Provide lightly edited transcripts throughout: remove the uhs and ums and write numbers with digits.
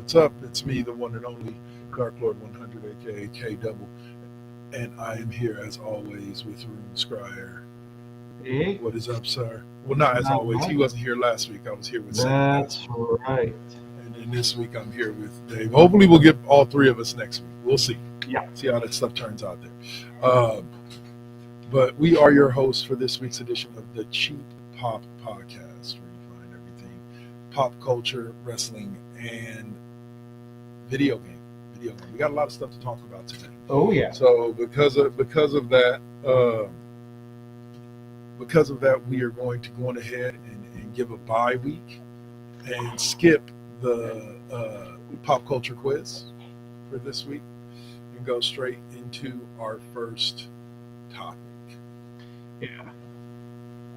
What's up? It's me, the one and only Dark Lord 100, aka K Double, and I am here as always with Rune Scryer. Hey, What is up, sir? Well, not as not always. He much. wasn't here last week. I was here with Sam last That's week, right. and then this week I'm here with Dave. Hopefully, we'll get all three of us next week. We'll see. Yeah. See how that stuff turns out there. But we are your hosts for this week's edition of the Cheap Pop Podcast, where you find everything pop culture, wrestling, and video game. We got a lot of stuff to talk about today. Oh yeah. So because of that, we are going to go on ahead and give a bye week and skip the pop culture quiz for this week and go straight into our first topic, Yeah.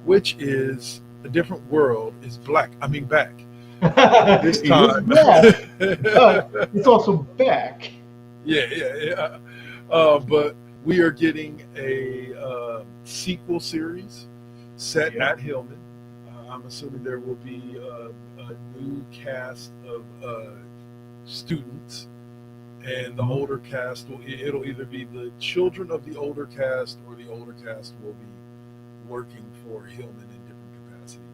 which is a different world is back. This It is time. back, but it's also back. Yeah. But we are getting a sequel series set Yeah. at Hillman. I'm assuming there will be a new cast of students, and the older cast it'll either be the children of the older cast or the older cast will be working for Hillman in different capacities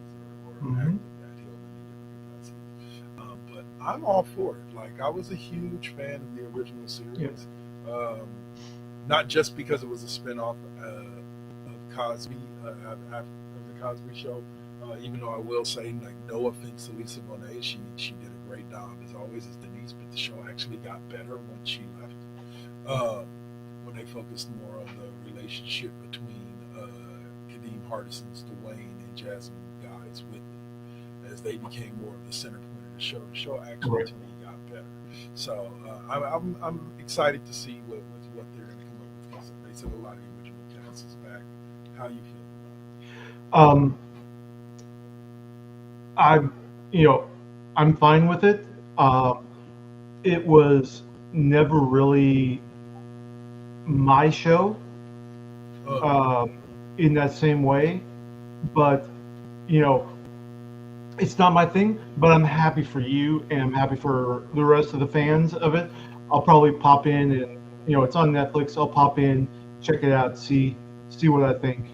or acting at Hillman in different capacities. But I'm all for it. Like, I was a huge fan of the original series. Not just because it was a spinoff of Cosby, of the Cosby Show. Even though I will say, like, no offense to Lisa Bonet, she did a great job as always as Denise, but the show actually got better once she left. When they focused more on the relationship between Kadeem Hardison's Dwayne and Jasmine Guy's Whitley, as they became more of the center point of the show. The show actually to me got better. So I'm excited to see what they're going to come up with. They said a lot of the original cast is back. How you feel? I'm fine with it. It was never really my show in that same way, but it's not my thing. But I'm happy for you, and I'm happy for the rest of the fans of it. I'll probably pop in, and it's on Netflix. I'll pop in, check it out, see what I think.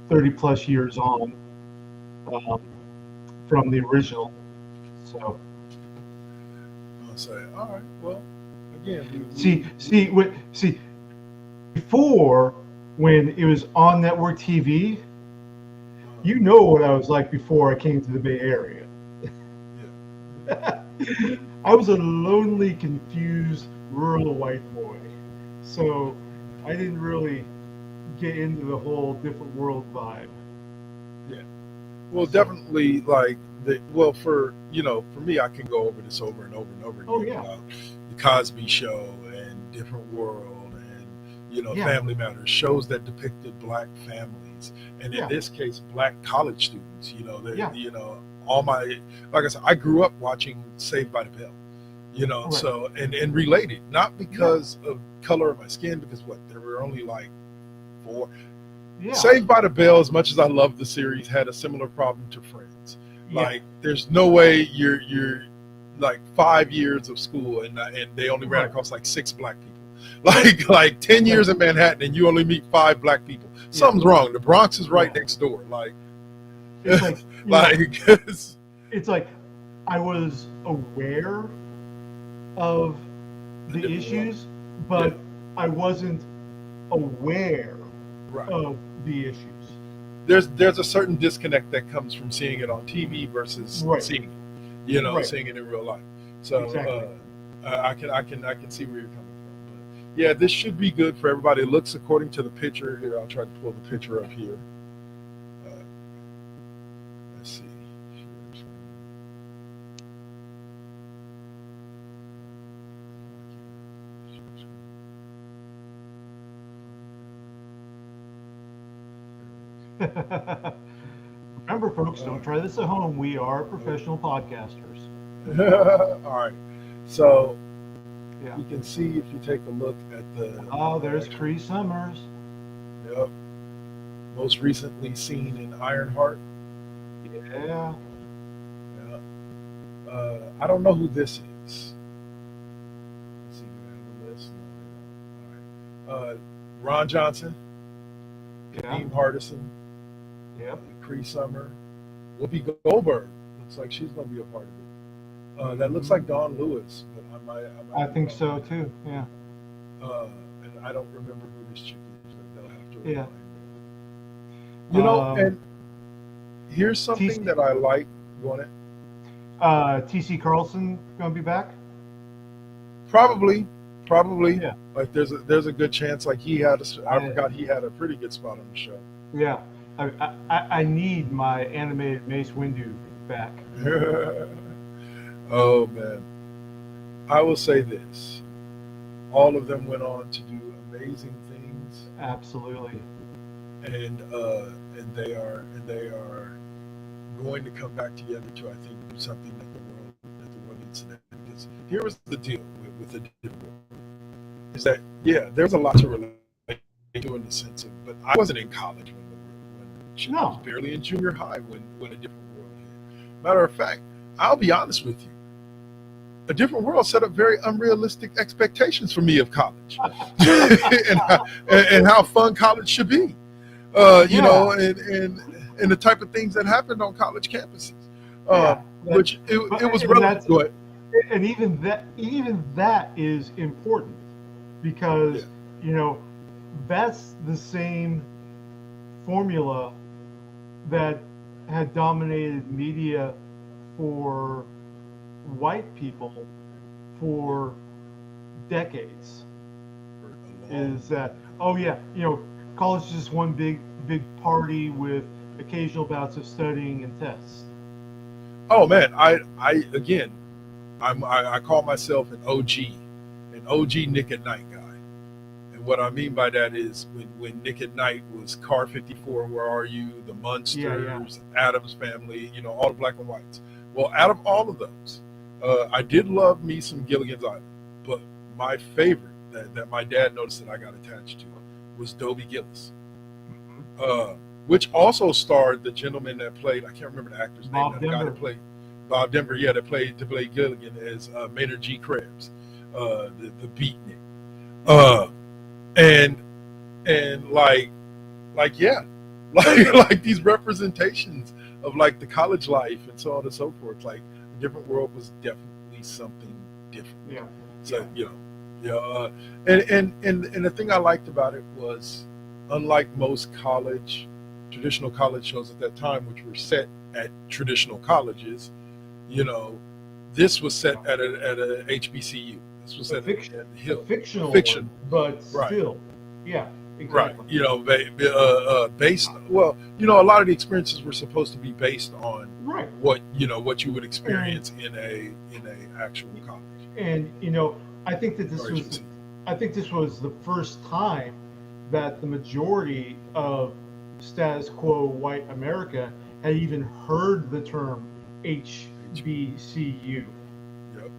30 plus years on from the original. So I'll say, all right. Well, again, see, before, when it was on network TV, you know what I was like before I came to the Bay Area. I was a lonely, confused, rural white boy. So I didn't really get into the whole different world vibe. Yeah. Well, definitely, like, for me, I can go over this over and over and over again about the Cosby Show and Different World and Family Matters, shows that depicted black families, and in this case, black college students. All my, like I said, I grew up watching Saved by the Bell. So and related, not because of color of my skin, because there were only like 4. Saved by the Bell, as much as I love the series, had a similar problem to Friends. Like, there's no way you're like 5 years of school and they only ran across like 6 black people. Like 10 years in Manhattan and you only meet 5 black people. Something's wrong. The Bronx is right next door. Like, it's like, it's like I was aware of the issues, but I wasn't aware of the issues. There's a certain disconnect that comes from seeing it on TV versus seeing it, seeing it in real life. So I can see where you're coming from. But yeah, this should be good for everybody. It looks, according to the picture here, I'll try to pull the picture up here. Let's see. Remember, folks, don't try this at home. We are professional podcasters. All right. So you can see, if you take a look at the... Oh, there's Cree Summers. Yep. Most recently seen in Ironheart. Yeah. I don't know who this is. Let's see, do they have a list? No, they don't. All right. Ron Johnson, Yeah. Kadeem Hardison, Yep. Cree Summer, Whoopi Goldberg. Looks like she's going to be a part of it. That looks like Dawn Lewis, but I might I be think wrong. so too. Yeah. And I don't remember who this chick is. They'll have to Yeah. remind me. Um, And here's something TC, that I like. You want it? TC Carlson gonna be back. Probably, probably. Yeah. Like there's a good chance. Like I I forgot he had a pretty good spot on the show. yeah. I need my animated Mace Windu back. Oh man, I will say this: all of them went on to do amazing things, Absolutely. and they are going to come back together to, I think, do something that the world needs today. Because here was the deal with the different world, is that yeah, there's a lot to relate to in the sense of, but I wasn't in college when I was No. barely in junior high when a different world hit. Matter of fact, I'll be honest with you. A different world set up very unrealistic expectations for me of college, and how fun college should be. Yeah. And the type of things that happened on college campuses, uh, Yeah. which But it was and relevant. that's Go ahead. and even that is important Yeah, because you know that's the same formula that had dominated media for white people for decades. for a long Is that oh yeah, college is just one big party with occasional bouts of studying and tests. Oh man, I again, I call myself an OG Nick at Night guy. And what I mean by that is when Nick at Night was Car 54, Where Are You, The Yeah. Munsters, Adams Family, all the black and whites. Well, out of all of those, I did love me some Gilligan's Island, but my favorite that my dad noticed that I got attached to was Dobie Gillis, uh, which also starred the gentleman that played, I can't remember the actor's name, Bob the guy Denver. that played Bob Denver, yeah, that played Gilligan as Maynard G. Krebs, the beatnik. Uh, and and yeah, like these representations of like the college life and so on and so forth. Like a different world was definitely something different. Yeah. So and the thing I liked about it was, unlike most traditional college shows at that time, which were set at traditional colleges, you know, this was set at a HBCU. This was A at fiction, at the a Hill, fictional fiction, one, but right? still, yeah, Right. exactly. Based. Well, a lot of the experiences were supposed to be based on Right. what you would And experience in a actual college and I think that or HBCU. I think this was the first time that the majority of status quo white America had even heard the term HBCU Yep.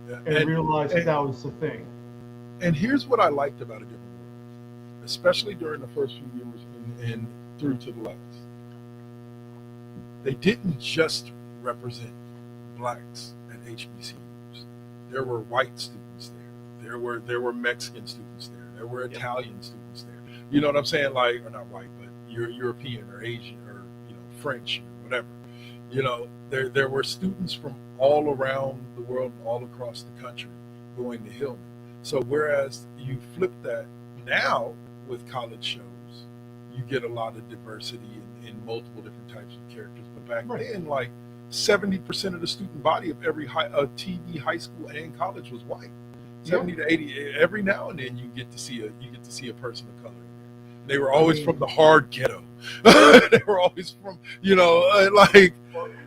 Yeah. and realized that And that was the thing. and here's what I liked about a different world, especially during the first few years and through to the last. They didn't just represent blacks at HBCUs. There were white students there. There were Mexican students there. There were Yep. Italian students there. You know what I'm saying? Like, or not white, but European or Asian or French or whatever. There were students from all around the world, all across the country, going to Hillman. So whereas you flip that now with college shows, you get a lot of diversity in multiple different types of characters. But back Right. then, like 70% of the student body of every TV, high school, and college was white. Yeah. 70 to 80. Every now and then, you get to see a person of color. They were I always mean, from the hard ghetto. They were always from, like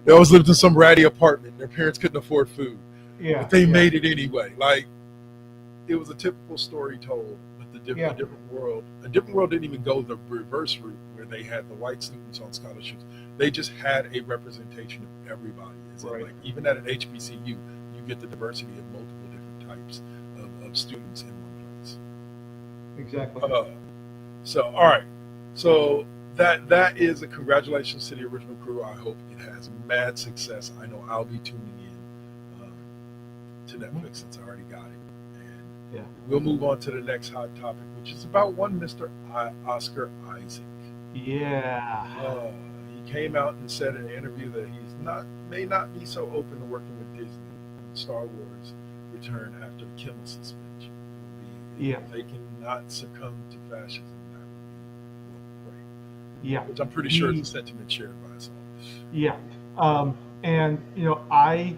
they always lived in some ratty apartment. Their parents couldn't afford food, yeah, but they yeah, made it anyway. Like it was a typical story told, but yeah, a different world. A different world didn't even go the reverse route where they had the white students on scholarships. They just had a representation of everybody. right, Like even at an HBCU, you get the diversity of multiple different types of students in one place. exactly. So all right, so that is a congratulations to the original crew. I hope it has mad success. I know I'll be tuning in. to Netflix since I already got it. And Yeah. we'll move on to the next hot topic, which is about one Mr. Oscar Isaac. Yeah. He came out and said in an interview that may not be so open to working with Disney when Star Wars return after the Kimmel suspension. Yeah. If they cannot succumb to fascism, that would be great. Yeah. Which I'm pretty sure is a sentiment shared by us all. Yeah. And I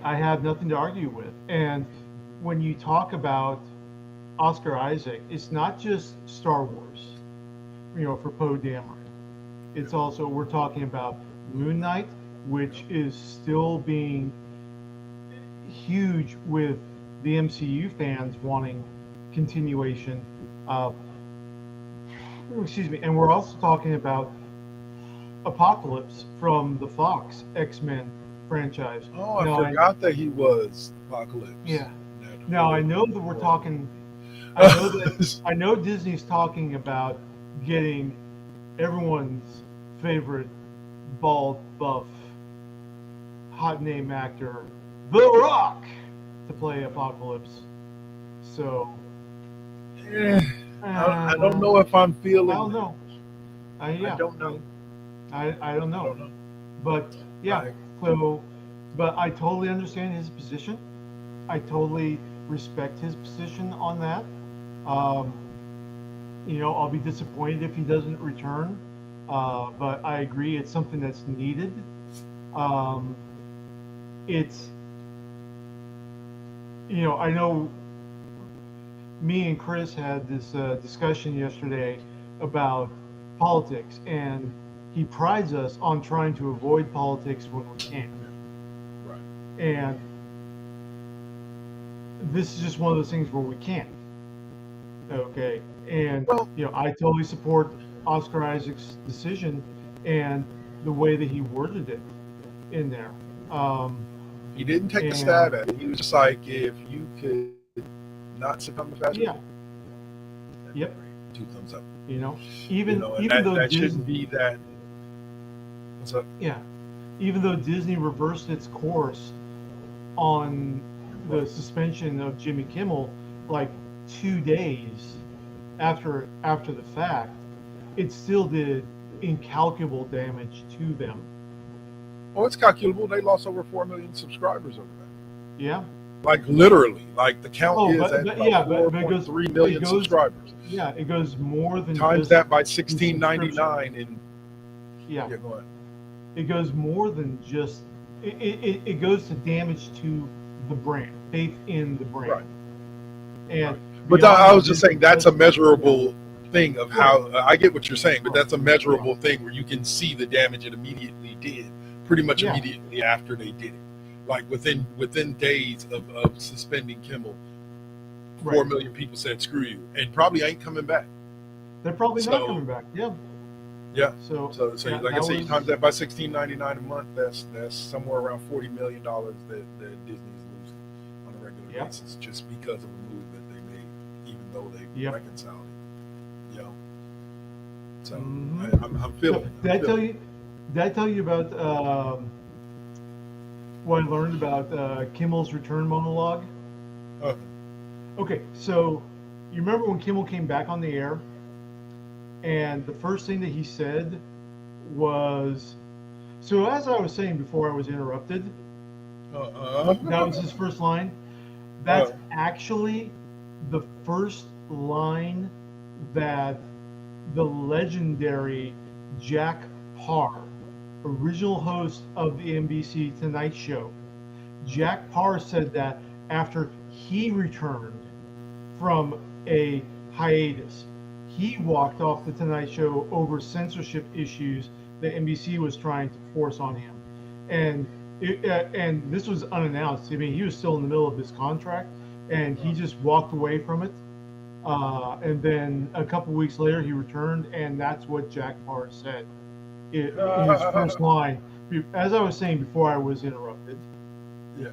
have nothing to argue with. And when you talk about Oscar Isaac, it's not just Star Wars, for Poe Dameron. It's also, we're talking about Moon Knight, which is still being huge with the MCU fans wanting continuation. Excuse me. And we're also talking about Apocalypse from the Fox X-Men franchise. Oh, I forgot that he was Apocalypse. Yeah. Now I know that we're talking. I know Disney's talking about getting everyone's favorite bald, buff, hot name actor, The Rock, to play Apocalypse. So. I don't know if I'm feeling. I don't know. I don't know. I don't know. But yeah, but I totally understand his position. I totally respect his position on that. I'll be disappointed if he doesn't return. But I agree, it's something that's needed. It's, I know me and Chris had this discussion yesterday about politics, and he prides us on trying to avoid politics when we can. Right. And this is just one of those things where we can't. Okay. And, I totally support Oscar Isaac's decision and the way that he worded it in there. He didn't take a stab at it. He was just like, if you could not succumb to fascism. Yeah. Yep. 2 thumbs up. Even though that Disney, shouldn't be that. What's up? Yeah. Even though Disney reversed its course on the suspension of Jimmy Kimmel like 2 days after the fact, it still did incalculable damage to them. Oh, it's calculable. They lost over 4 million subscribers over that. Yeah. Like literally, like the count is at 4.3 million subscribers. Yeah, it goes more than times that by $16.99 and yeah. Go ahead. It goes more than just it goes to damage to the brand, faith in the brand. Right. And but I was just saying that's a measurable thing of how I get what you're saying, but that's a measurable thing where you can see the damage it immediately did, pretty much immediately after they did it. Like within days of suspending Kimmel, 4 million people said screw you, and probably ain't coming back. They're probably not coming back. Yeah. Yeah. So like I say, you times that by $16.99 a month, that's somewhere around $40 million that Disney's losing on a regular basis just because of a move that they made, even though they reconciled it. So I'm feeling. Did I tell you about what I learned about Kimmel's return monologue? Okay, so you remember when Kimmel came back on the air, and the first thing that he said was, so as I was saying before I was interrupted, that was his first line. That's actually the first line that the legendary Jack Parr, original host of the NBC Tonight Show, Jack Parr said that after he returned from a hiatus. He walked off the Tonight Show over censorship issues that NBC was trying to force on him, and this was unannounced. I mean, he was still in the middle of his contract, and he just walked away from it. And then a couple weeks later, he returned, and that's what Jack Parr said in his first line. As I was saying before, I was interrupted. Yeah,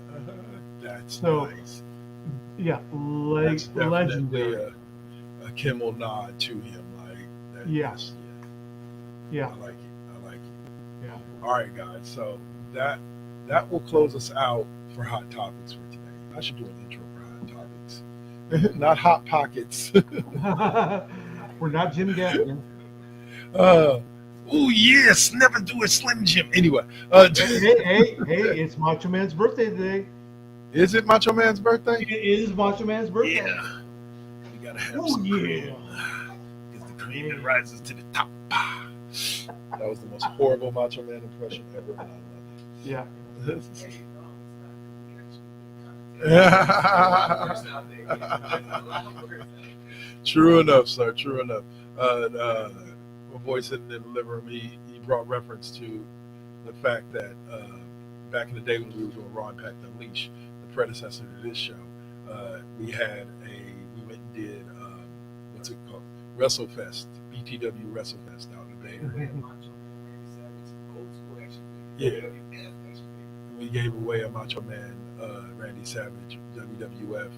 that's nice. Yeah, that's legendary. A Kimmel nod to him, like that. Yes. Yeah. I like it. Yeah. All right, guys. So that will close us out for hot topics for today. I should do an intro for hot topics, not hot pockets. We're not Jim Gaffigan. Oh yes, never do a Slim Jim. Anyway, Hey, it's Macho Man's birthday today. is it Macho Man's birthday? It is Macho Man's birthday. Yeah, we gotta have Oh some yeah. because the cream it rises to the top. That was the most horrible Macho Man impression ever, and I love Yeah. it. True enough, sir. True enough. My boy sitting in the living room, he brought reference to the fact that back in the day when we were doing Raw Impact Unleashed, the predecessor to this show, we went and did what's it called, WrestleFest, BTW WrestleFest out in the Bay Area. Yeah, we gave away a Macho Man, Randy Savage WWF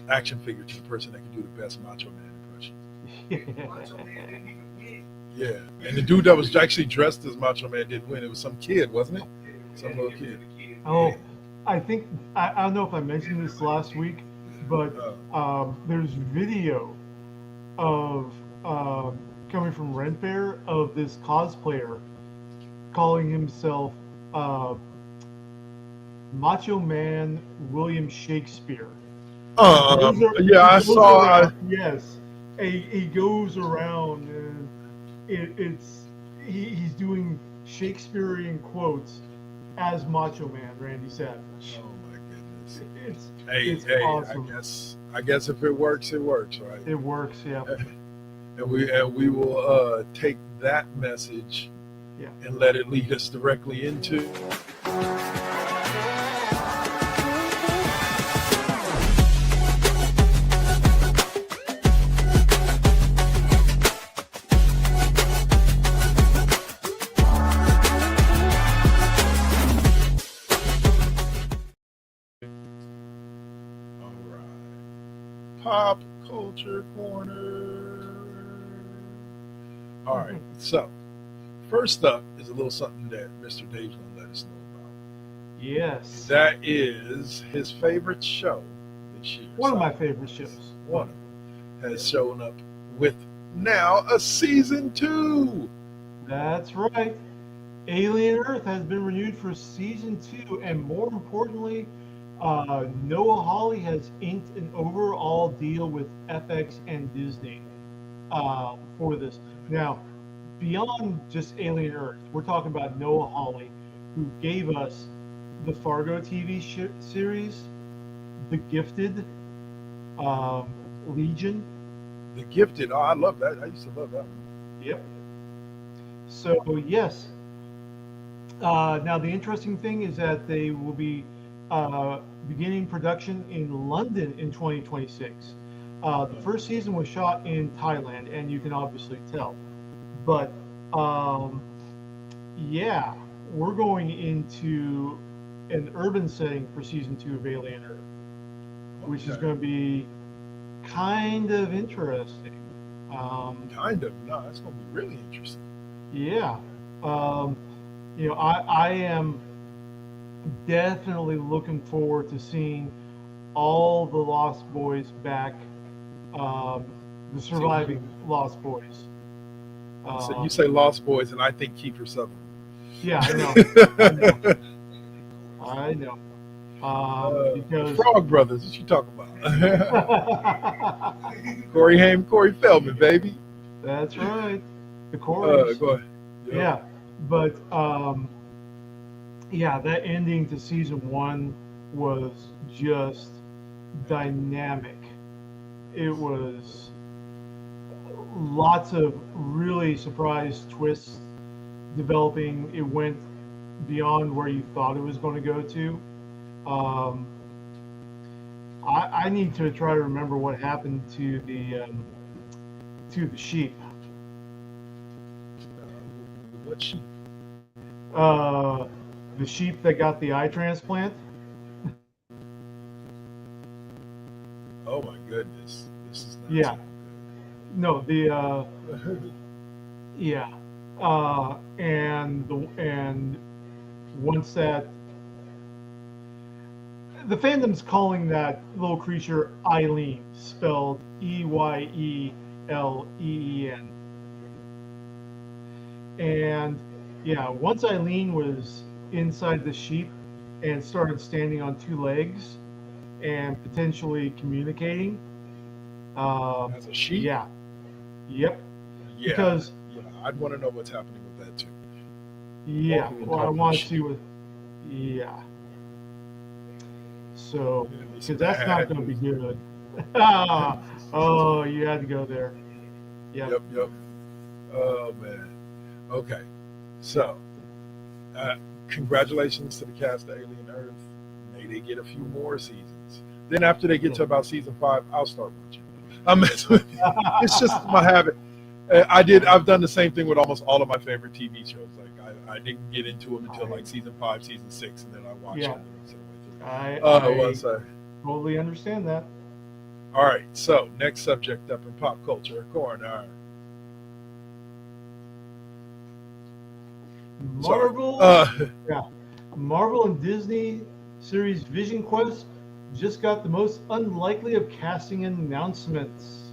action figure to the person that can do the best Macho Man impression. Yeah, and the dude that was actually dressed as Macho Man didn't win. It was some kid, wasn't it? Some little kid. Oh, I think I don't know if I mentioned this last week, but there's video of coming from Ren Fair of this cosplayer calling himself Macho Man William Shakespeare. Yeah, I saw. Yes, he goes around and he's doing Shakespearean quotes as Macho Man Randy Savage. Oh my goodness! It's awesome. I guess if it works, it works, right? It works, yeah. And we will take that message, yeah, and let it lead us directly into. Pop Culture Corner. All right, so first up is a little something that Mr. Dave's going to let us know about. Yes. That is his favorite show this year. One of my favorite shows. One of them has shown up with now a season 2. That's right. Alien Earth has been renewed for season 2, and more importantly, Noah Hawley has inked an overall deal with FX and Disney for this. Now, beyond just Alien Earth, we're talking about Noah Hawley, who gave us the Fargo TV series, The Gifted, Legion. The Gifted. Oh, I love that. I used to love that one. Yep. So, yes. Now, the interesting thing is that they will be beginning production in London in 2026. The first season was shot in Thailand, and you can obviously tell. But yeah, we're going into an urban setting for season 2 of Alien Earth, which is going to be kind of interesting. Kind of. No, that's going to be really interesting. Yeah. I am definitely looking forward to seeing all the Lost Boys back, the surviving Lost Boys. So you say Lost Boys, and I think Kiefer Sutherland. Yeah, I know. Because the Frog Brothers, what you talking about? Corey Haim, Corey Feldman, baby. That's right. The chorus. Go ahead. Yeah, but yeah, that ending to season 1 was just dynamic. It was lots of really surprise twists developing. It went beyond where you thought it was going to go to. I need to try to remember what happened to the sheep. What sheep? The sheep that got the eye transplant. Oh my goodness, this is not Yeah. No, the yeah, and once that the fandom's calling that little creature Eileen, spelled Eyelen. And yeah, once Eileen was inside the sheep and started standing on two legs and potentially communicating, As a sheep? yeah, yep, Yeah. because Yeah, I'd want to know what's happening with that too. yeah, Walking and well, I talking want to sheep. see what, yeah. So, Yeah, at least because that's not that going to be was- good. Oh, you had to go there. Yeah. Yep. Oh man. Okay. So, congratulations to the cast of Alien Earth. May they get a few more seasons. Then after they get to about season 5, I'll start watching. I'm messing with you. It's just my habit. I've done the same thing with almost all of my favorite TV shows. Like I didn't get into them until like season 5, season 6, and then I watched Yeah. them the rest of the way through. I Once I totally understand that. All right, so next subject up in pop culture corner. Marvel, Sorry. yeah, Marvel and Disney series Vision Quest just got the most unlikely of casting announcements.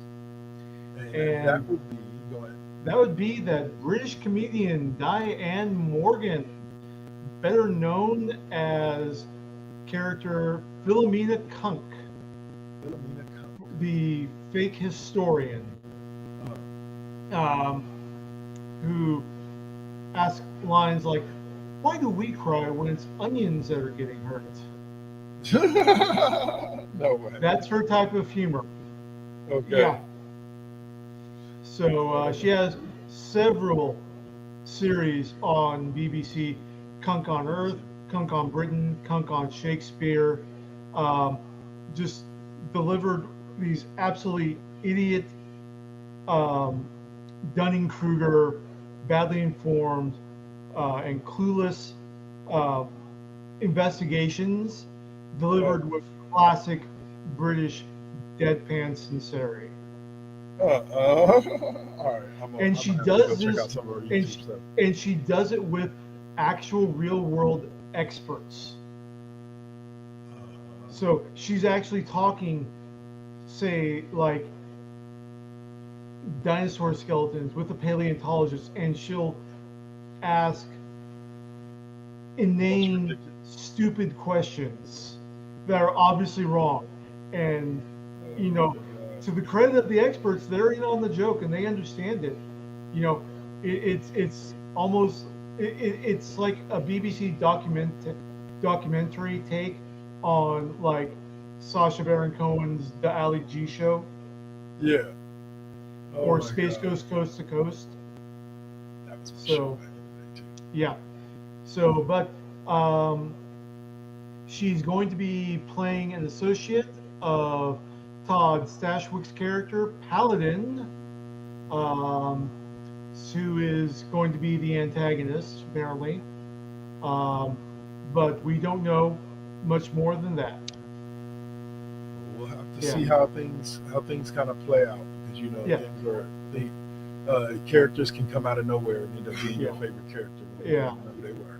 And that would be, go ahead. That would be that British comedian Diane Morgan, better known as character Philomena Kunk, the fake historian, who asks lines like, "Why do we cry when it's onions that are getting hurt?" No way. That's her type of humor. Okay. Yeah. So she has several series on BBC: Kunk on Earth, Kunk on Britain, Kunk on Shakespeare. Just delivered these absolutely idiot, Dunning-Kruger, badly informed, and clueless investigations, delivered with classic British deadpan sincerity. All right. And she does this, and she does it with actual real-world experts. So she's actually talking, say, like dinosaur skeletons with a paleontologist, and she'll ask inane, stupid questions that are obviously wrong. And, you know, to the credit of the experts, they're in on the joke and they understand it. You know, it's almost it's like a BBC documentary take on like Sacha Baron Cohen's The Ali G Show. Yeah. Or Space Ghost Coast to Coast. That was so yeah. So, but she's going to be playing an associate of Todd Stashwick's character, Paladin, who is going to be the antagonist, apparently. But we don't know much more than that. We'll have to see how things kind of play out, because things are characters can come out of nowhere and end up being your favorite character. Yeah, who they were.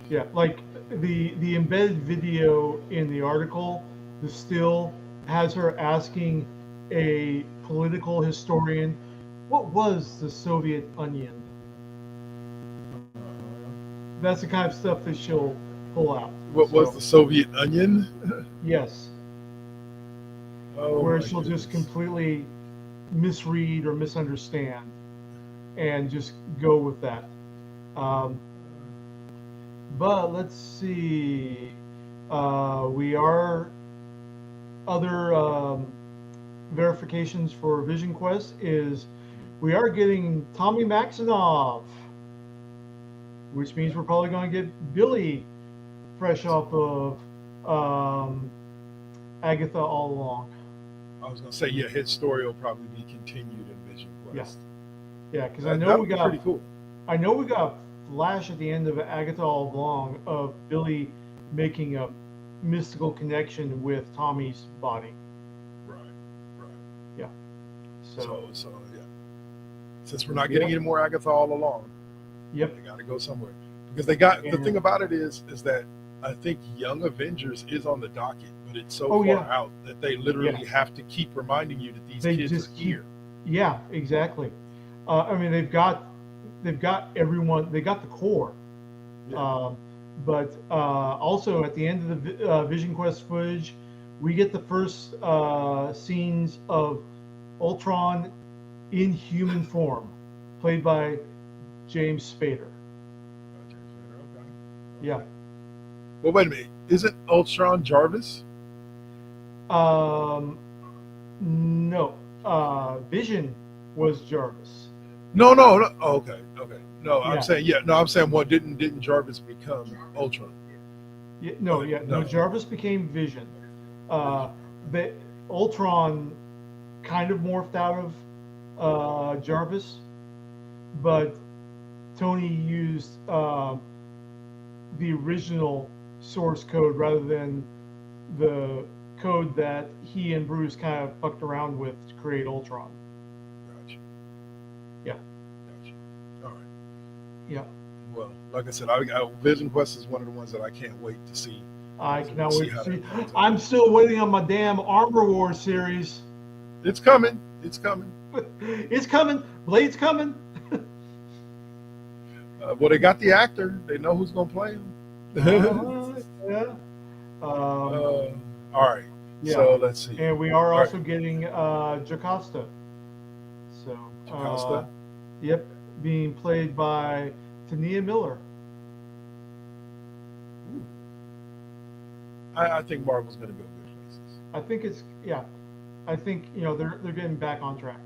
Yeah, like the embedded video in the article, the still has her asking a political historian, "What was the Soviet Onion?" That's the kind of stuff that she'll pull out. What was the Soviet Onion? Yes. Where she'll just completely misread or misunderstand and just go with that. But let's see. We are other verifications for Vision Quest is we are getting Tommy Maxinoff, which means we're probably going to get Billy fresh off of Agatha All Along. I was going to say, yeah, his story will probably be continued in Vision Quest. Yeah, because I know we got pretty cool. I know we got flash at the end of Agatha All Along of Billy making a mystical connection with Tommy's body. Right. Yeah. So yeah. Since we're not getting any more Agatha All Along, Yep. they got to go somewhere, because they got the thing about it is that I think Young Avengers is on the docket, but it's so Oh far yeah, out that they literally yes. have to keep reminding you that these They kids are just keep, here. yeah, exactly. I mean, they've got everyone. They got the core, Yeah. um, but also at the end of the Vision Quest footage, we get the first scenes of Ultron in human form, played by James Spader. Okay. Yeah. Okay. Well, wait a minute. Isn't Ultron Jarvis? Um, no. Vision was Jarvis. No, no, no. Oh, okay, okay. No, I'm Yeah. saying yeah. No, I'm saying what didn't Jarvis become Ultron? Yeah. No. But Yeah. No. no, Jarvis became Vision. Uh, Vision. the Ultron kind of morphed out of Jarvis, but Tony used the original source code rather than the code that he and Bruce kind of fucked around with to create Ultron. Gotcha, Yeah. gotcha. All right. Yeah. Well, like I said, Vision Quest is one of the ones that I can't wait to see. I To cannot see wait to how see. that plays out. I'm still waiting on my damn Armor Wars series. It's coming. It's coming. It's coming. Blade's coming. Well, they got the actor. They know who's gonna play him. Yeah. Um, All right. yeah. So let's see. And we are All right, also getting Jocasta. So, Jocasta. yep, being played by Tania Miller. I think Marvel's gonna go good places. I think it's yeah. I think they're getting back on track.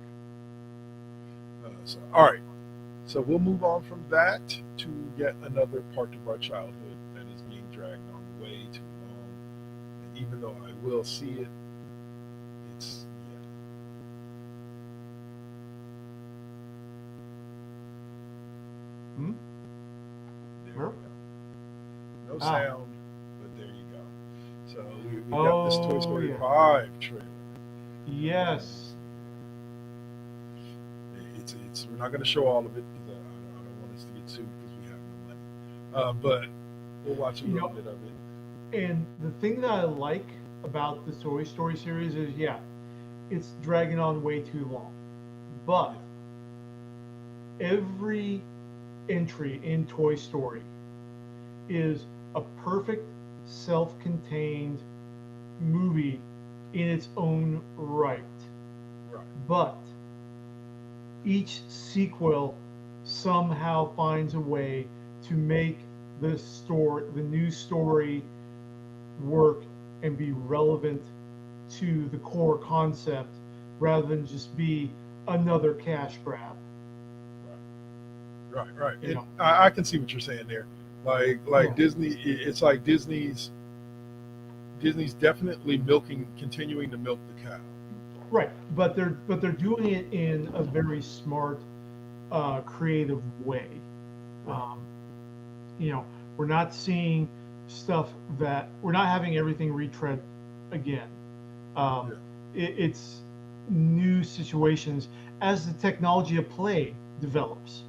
All right. So we'll move on from that to yet another part of our childhood that is being dragged on way too long. And even though I will see it, it's yeah. Hmm? There Where? we go. No Ah. sound, but there you go. So we got this Toy Oh Story yeah. 5 trailer. Yes. It's we're not going to show all of it because I don't want us to get sued because we have no money. But we'll watch a You little know, bit of it. and the thing that I like about the Toy Story series is, yeah, it's dragging on way too long. But every entry in Toy Story is a perfect self-contained movie in its own right. Right. But each sequel somehow finds a way to make the new story work and be relevant to the core concept rather than just be another cash grab. Right. You know. I can see what you're saying there. Like Yeah. Disney, it's like Disney's definitely continuing to milk the cow. Right, but they're doing it in a very smart, creative way. Right. Um, we're not seeing stuff that we're not having everything retread again. Um, it's new situations as the technology of play develops.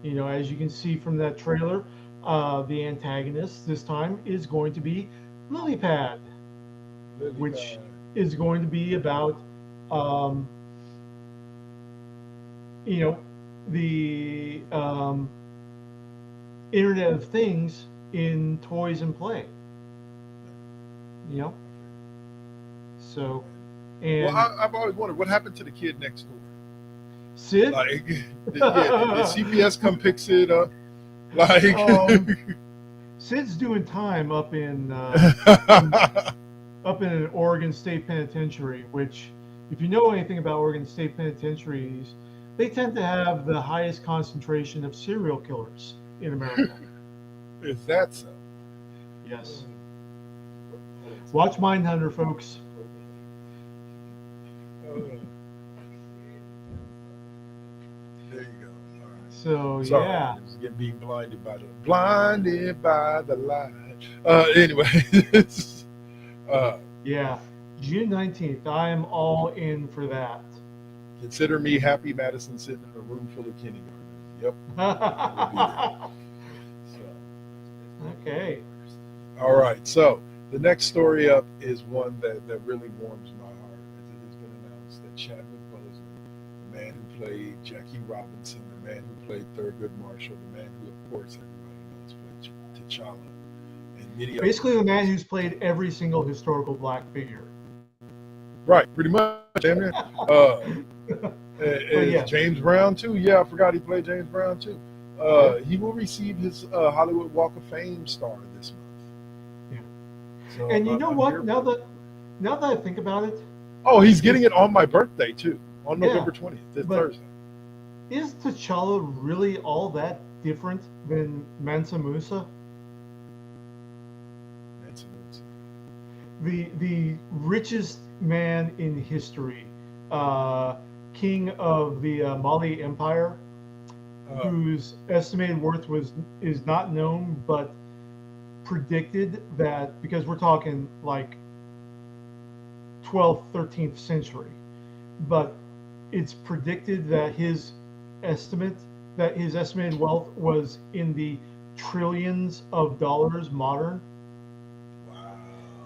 Right. As you can see from that trailer, the antagonist this time is going to be Lilypad, which is going to be about, um, the Internet of Things in toys and play. So, Well, and I've always wondered what happened to the kid next door. Sid, Like, did CPS come picks it up? Like, Sid's doing time up in an Oregon State Penitentiary, which, if you know anything about Oregon State Penitentiaries, they tend to have the highest concentration of serial killers in America. is that so? Yes. Watch Mindhunter, folks. There you go. All right. So, Sorry, yeah. I was being blinded by the light. Anyway, Yeah. June 19th. I am all in for that. consider me happy, Madison, sitting in a room full of kindergartners. Yep. We'll be there. So, Okay. All right, so the next story up is one that really warms my heart, as it has been announced that Chadwick Boseman, the man who played Jackie Robinson, the man who played Thurgood Marshall, the man who, of course, everybody knows played T'Challa, and many other Basically, the man roles. who's played every single historical black figure. Right, pretty much, damn near. But Is yes, James Brown too? Yeah, I forgot he played James Brown too. yeah, He will receive his Hollywood Walk of Fame star this month. yeah. So And you know I'm what? here for it. Now that I think about it, Oh, he's getting is it on my birthday too, on yeah. November 20th, this But Thursday. is T'Challa really all that different than Mansa Musa? That's amazing. The richest man in history, uh, king of the Mali Empire, Uh, whose estimated worth is not known, but predicted that because we're talking like 12th, 13th century, but it's predicted that estimate his estimated wealth was in the trillions of dollars modern. wow.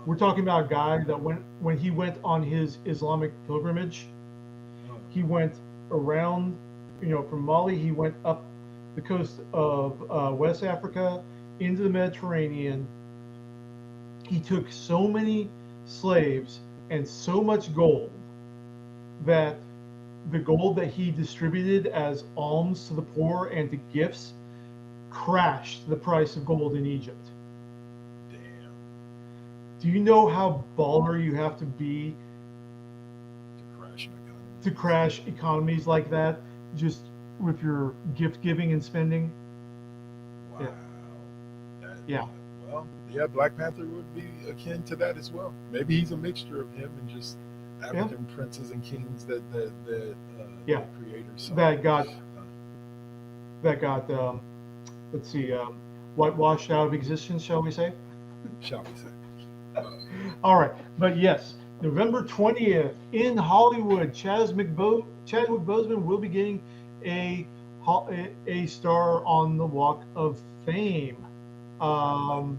We're talking about a guy that when he went on his Islamic pilgrimage, Uh, he went around, from Mali, he went up the coast of West Africa into the Mediterranean. He took so many slaves and so much gold that the gold that he distributed as alms to the poor and to gifts crashed the price of gold in Egypt. damn. Do you know how baller you have to be The crash in to economies. crash economies like that just with your gift giving and spending? Wow. Yeah, That, yeah, well, yeah, Black Panther would be akin to that as well. Maybe he's a mixture of him and just yeah, African princes and kings that yeah. the creator saw. That got Uh, that got let's see, whitewashed out of existence, shall we say? shall we say? Uh, All right, but yes, November 20th in Hollywood, Chadwick Boseman will be getting a a star on the Walk of Fame. I love Um,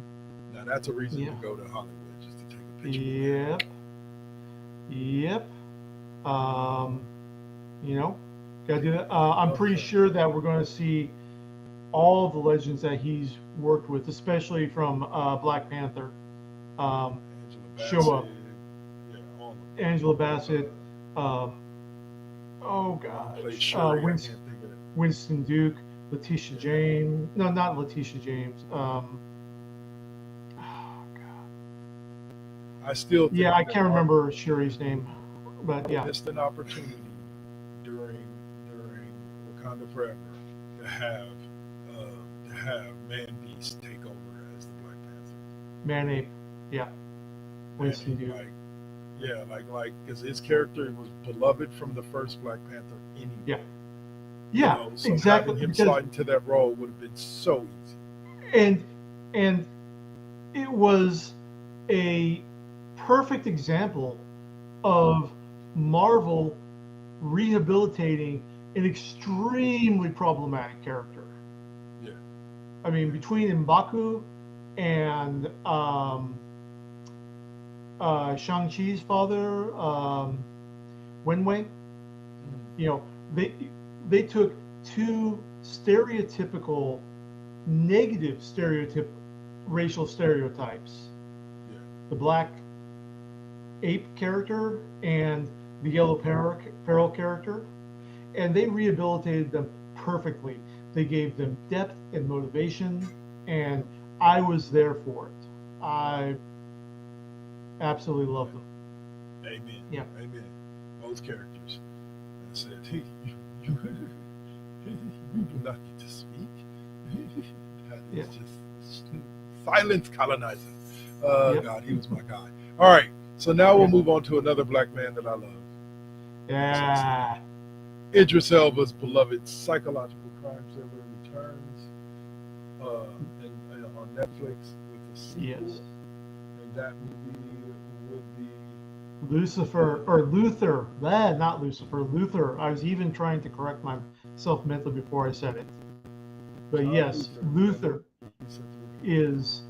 it. Now that's a reason to yeah, go to Hollywood just to take a picture with him. yep, yep. Um, you know, gotta do that. I'm Love pretty that. sure that we're going to see all the legends that he's worked with, especially from Black Panther, um, Angela show Bassett, up. yeah, all of them. Angela Uh, Bassett, um, oh the one who played gosh, Shuri, I can't think of it. Winston Duke, Letitia Yeah, James. No, not Letitia James. Oh God. I still Yeah, think I that can't Marvel remember Shuri's name, but yeah, missed an opportunity during Wakanda Forever to have Man Beast take over as the Black Panther. Man Ape. Yeah, Man Winston Ape, Duke. like yeah, like because his character was beloved from the first Black Panther Yeah, anyway. You yeah, know, so exactly. having him Because slide into that role would have been so easy. and and it was a perfect example of Marvel rehabilitating an extremely problematic character. Yeah, I mean, yeah. between M'Baku and Shang-Chi's father, Wenwei, you know, they took two stereotypical, negative racial stereotypes: Yeah, the black ape character and the yellow peril character, and they rehabilitated them perfectly. They gave them depth and motivation, and I was there for it. I absolutely love them. amen, Yeah, amen. Both characters. I said, hey, you do not get to speak. That yeah, is just silence, colonizer. yep, God, he was my guy. All right, so now we'll yeah, move on to another black man that I love. Yes, yes. yeah, Idris Elba's beloved psychological crime thriller returns on Netflix with a sequel, yes. and that movie would be Lucifer or Luther, not Lucifer, Luther. I was even trying to correct myself mentally before I said it. But John yes, Luther. Luther. He said is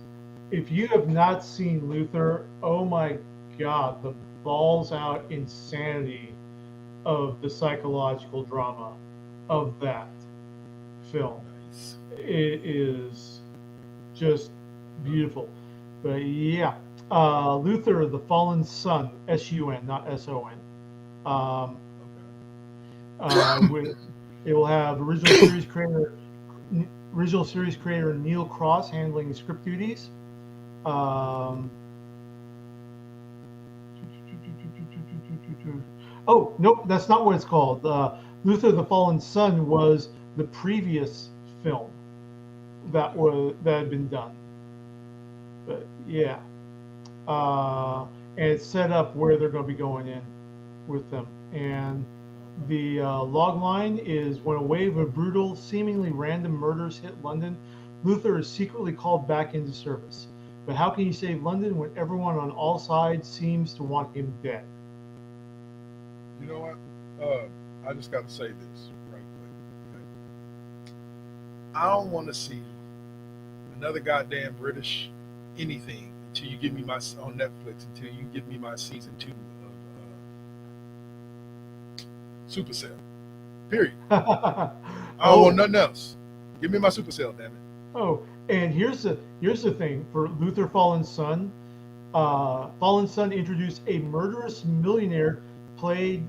if you have not seen Luther, oh my God, the balls out insanity of the psychological drama of that film. Nice. It is just beautiful. But yeah, Luther, the Fallen Sun, S-U-N, not S-O-N. Um, with it will have original series creator Neil Cross handling script duties. Um, oh nope, that's not what it's called. Luther the Fallen Sun was the previous film that had been done. But yeah, and it's set up where they're going to be going in with them. And the log line is when a wave of brutal, seemingly random murders hit London, Luther is secretly called back into service. But how can he save London when everyone on all sides seems to want him dead? You know what? I just got to say this right quick. Okay? I don't want to see another goddamn British anything until you give me my on Netflix until you give me my season 2 of Supercell. Period. I don't want nothing else. Give me my Supercell, damn it. Oh, and here's the thing for Luther Fallen Sun. Fallen Sun introduced a murderous millionaire played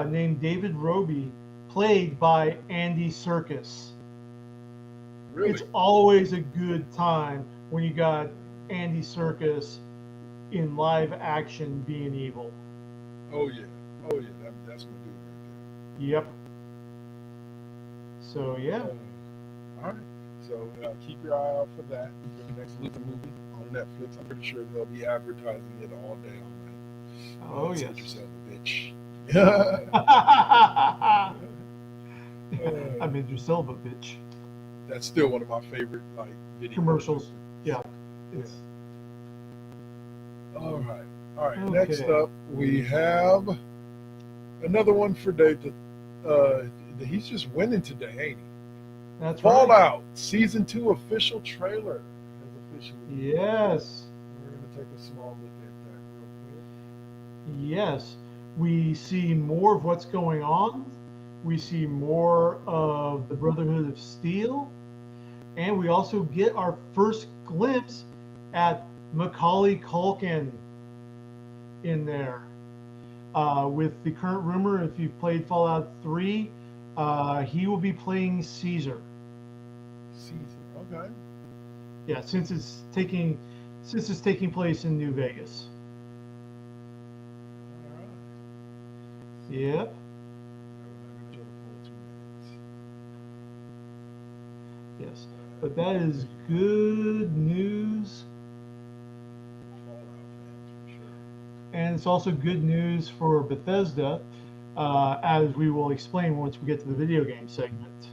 named David Roby, played by Andy Serkis. Really? It's always a good time when you got Andy Serkis in live action being evil. Oh yeah. Oh yeah. That's my dude right Yep. So yeah. there. All right. So keep your eye out for that for the next Luther movie on Netflix. I'm pretty sure they'll be advertising it all day, all night. Oh yes. Get yourself a bitch. I made yourself a bitch. That's still one of my favorite video commercials. Yeah. It's... All right. All right. Okay. Next up, we have another one for Dave. He's just winning today, ain't he? That's Fallout right. Season 2 official trailer has officially. Yes. We're going to take a small look at that real quick. Yes. We see more of what's going on. We see more of the Brotherhood of Steel. And we also get our first glimpse at Macaulay Culkin in there. With the current rumor, if you've played Fallout 3, he will be playing Caesar. Caesar, okay. Yeah, since it's taking place in New Vegas. All right. Yep. Yes, but that is good news. And it's also good news for Bethesda, as we will explain once we get to the video game segment.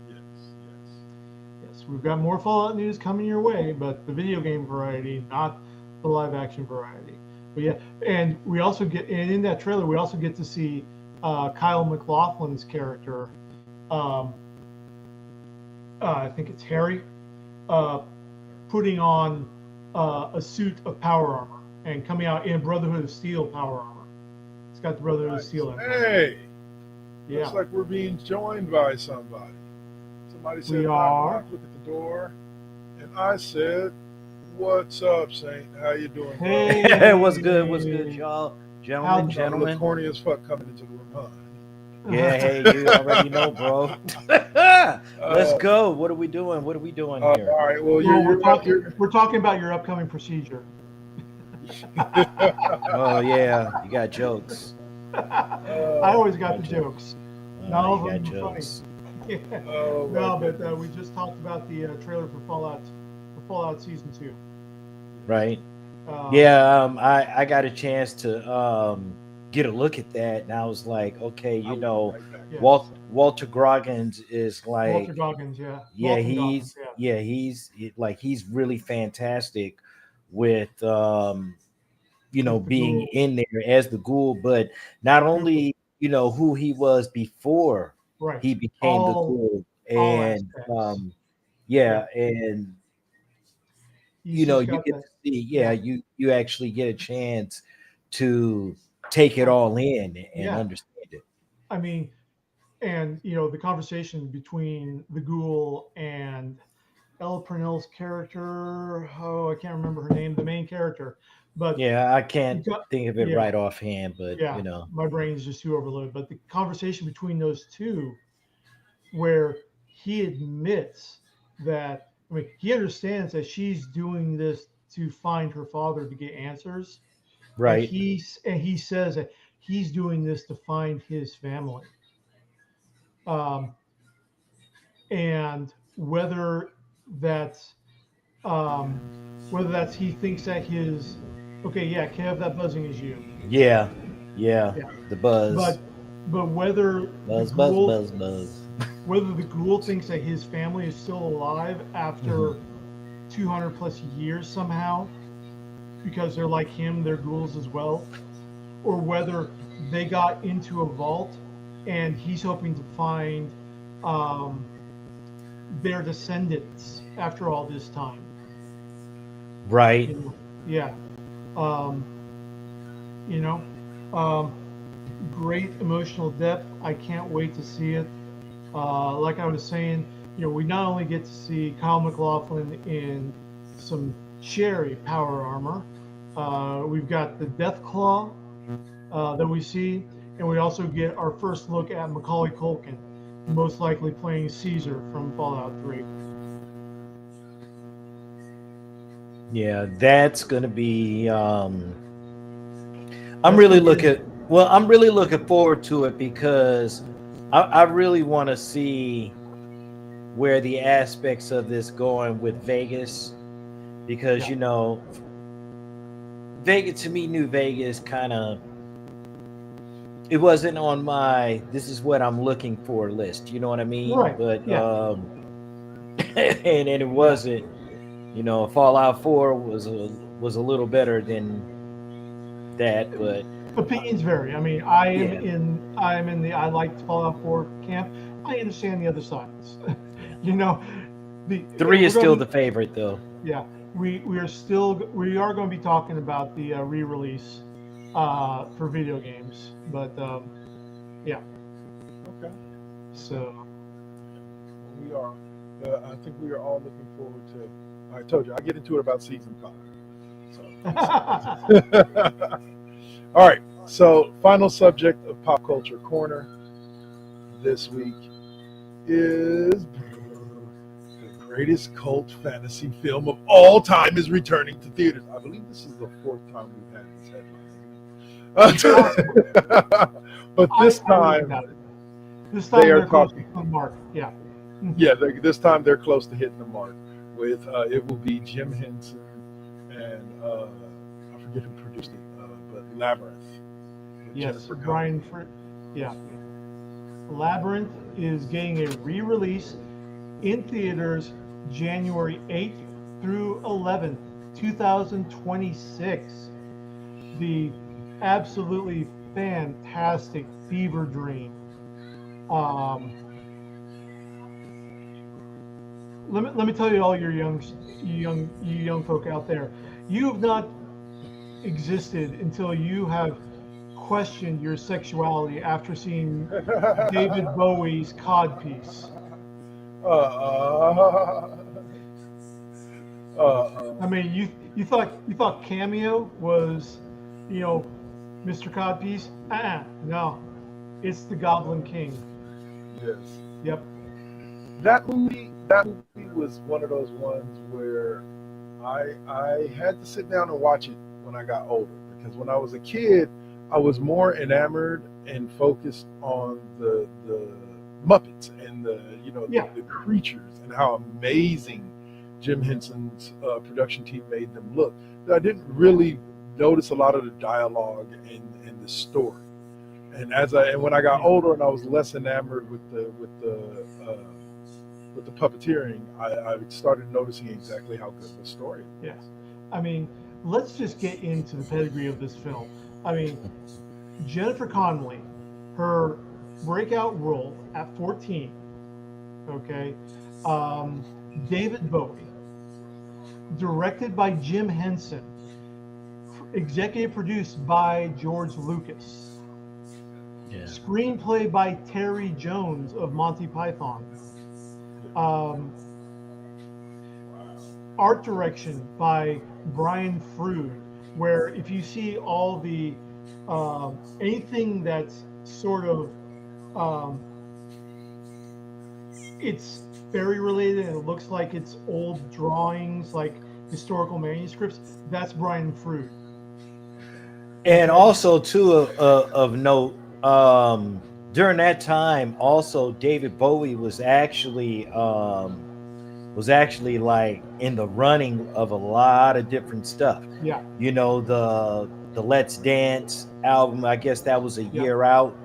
Yes, we've got more Fallout news coming your way, but the video game variety, not the live action variety. But yeah, and we also get, and in that trailer, we also get to see Kyle MacLachlan's character. I think it's Harry, putting on a suit of power armor and coming out in Brotherhood of Steel power armor. It's got the Brotherhood of Steel in it. Hey, yeah. Looks like we're being joined by somebody. Somebody said, we are. Look at the door, and I said, "What's up, Saint? How you doing?" Hey, what's good? What's good, y'all? Gentlemen. Look corny as fuck coming into the room, huh? Yeah, hey, you already know, bro. Let's go. What are we doing? What are we doing here? All right. Well, we're talking about your upcoming procedure. Oh yeah, you got jokes. I always got the jokes. Not all of them are funny. Yeah. No, but we just talked about the trailer for Fallout Season 2. Right. I got a chance to get a look at that, and I was like, okay, you know, yes. Walter Goggins is like Walter Goggins, yeah. Yeah, he's really fantastic with being in there as the Ghoul, but not only who he was before he became the Ghoul, and and you know, you got get that. to see, you actually get a chance to take it all in and understand it. I mean, and the conversation between the ghoul and Ella Purnell's character. Oh, I can't remember her name, the main character. But Yeah, I you can't got, think of it yeah, right offhand, but yeah, my brain is just too overloaded. But the conversation between those two, where he admits that, I mean, he understands that she's doing this to find her father to get answers, and right, he says that he's doing this to find his family. Um, and that's um, whether that's he thinks that his okay, yeah, Kev, that buzzing is you. yeah, yeah, Yeah, the buzz, but whether buzz, buzz, buzz, buzz. the ghoul thinks that his family is still alive Mhm. after 200 plus years somehow because they're like him, they're ghouls as well, or whether they got into a vault and he's hoping to find um, their descendants after all this time. Right. Yeah. Um, you know, um, great emotional depth. I can't wait to see it. Like I was saying, we not only get to see Kyle MacLachlan in some cherry power armor, we've got the Death Claw that we see, and we also get our first look at Macaulay Culkin, most likely playing Caesar from Fallout 3. Yeah, that's gonna be. I'm That's really going to looking. be Well, I'm really looking forward to it because I really want to see where the aspects of this going with Vegas, because Vegas, to me, New Vegas kind of, it wasn't on my this is what I'm looking for list. You know what I mean? right. But Yeah. and it Yeah. wasn't. Fallout 4 was a little better than that, but Opinions vary. I mean, yeah, I am in the I like Fallout 4 camp. I understand the other sides. yeah. you know, and 3 we're is going still to the be favorite though. yeah, we are going to be talking about the re-release for video games, but yeah. Okay. So We are. I think we are all looking forward to. I told you I get into it about season 5. So. All right. So final subject of pop culture corner this week is the greatest cult fantasy film of all time is returning to theaters. I believe this is the 4th time we've had this headline. But this time this they time are they're close to talking. the mark. Yeah. Yeah, this time they're close to hitting the mark. With it will be Jim Henson and I forget who produced it, but Labyrinth. With Yes, Jennifer Brian. Connelly. Yeah, Labyrinth is getting a re-release in theaters January 8th through 11th, 2026. The absolutely fantastic fever dream. Um, let me tell you, all your you young folk out there, you have not existed until you have questioned your sexuality after seeing David Bowie's Codpiece. uh, I mean, you thought Cameo was, you know, Mr. Codpiece? No, it's the Goblin King. yes. Yep. That movie was one of those ones where I had to sit down and watch it when I got older, because when I was a kid I was more enamored and focused on the Muppets and Yeah. the creatures and how amazing Jim Henson's production team made them look. I didn't really notice a lot of the dialogue and the story. And when I got older and I was less enamored with the puppeteering, I started noticing exactly how good the story was. Yeah. I mean, let's just get into the pedigree of this film. I mean, Jennifer Connelly, her breakout role at 14. Okay. David Bowie, directed by Jim Henson, executive produced by George Lucas, Yeah. screenplay by Terry Jones of Monty Python, art direction by Brian Frood, where if you see all the anything that's sort of it's fairy related and it looks like it's old drawings, like historical manuscripts, that's Brian Frood. And also, too, of note, during that time, also David Bowie was actually like in the running of a lot of different stuff. Yeah. You know, the Let's Dance album, I guess that was a year out.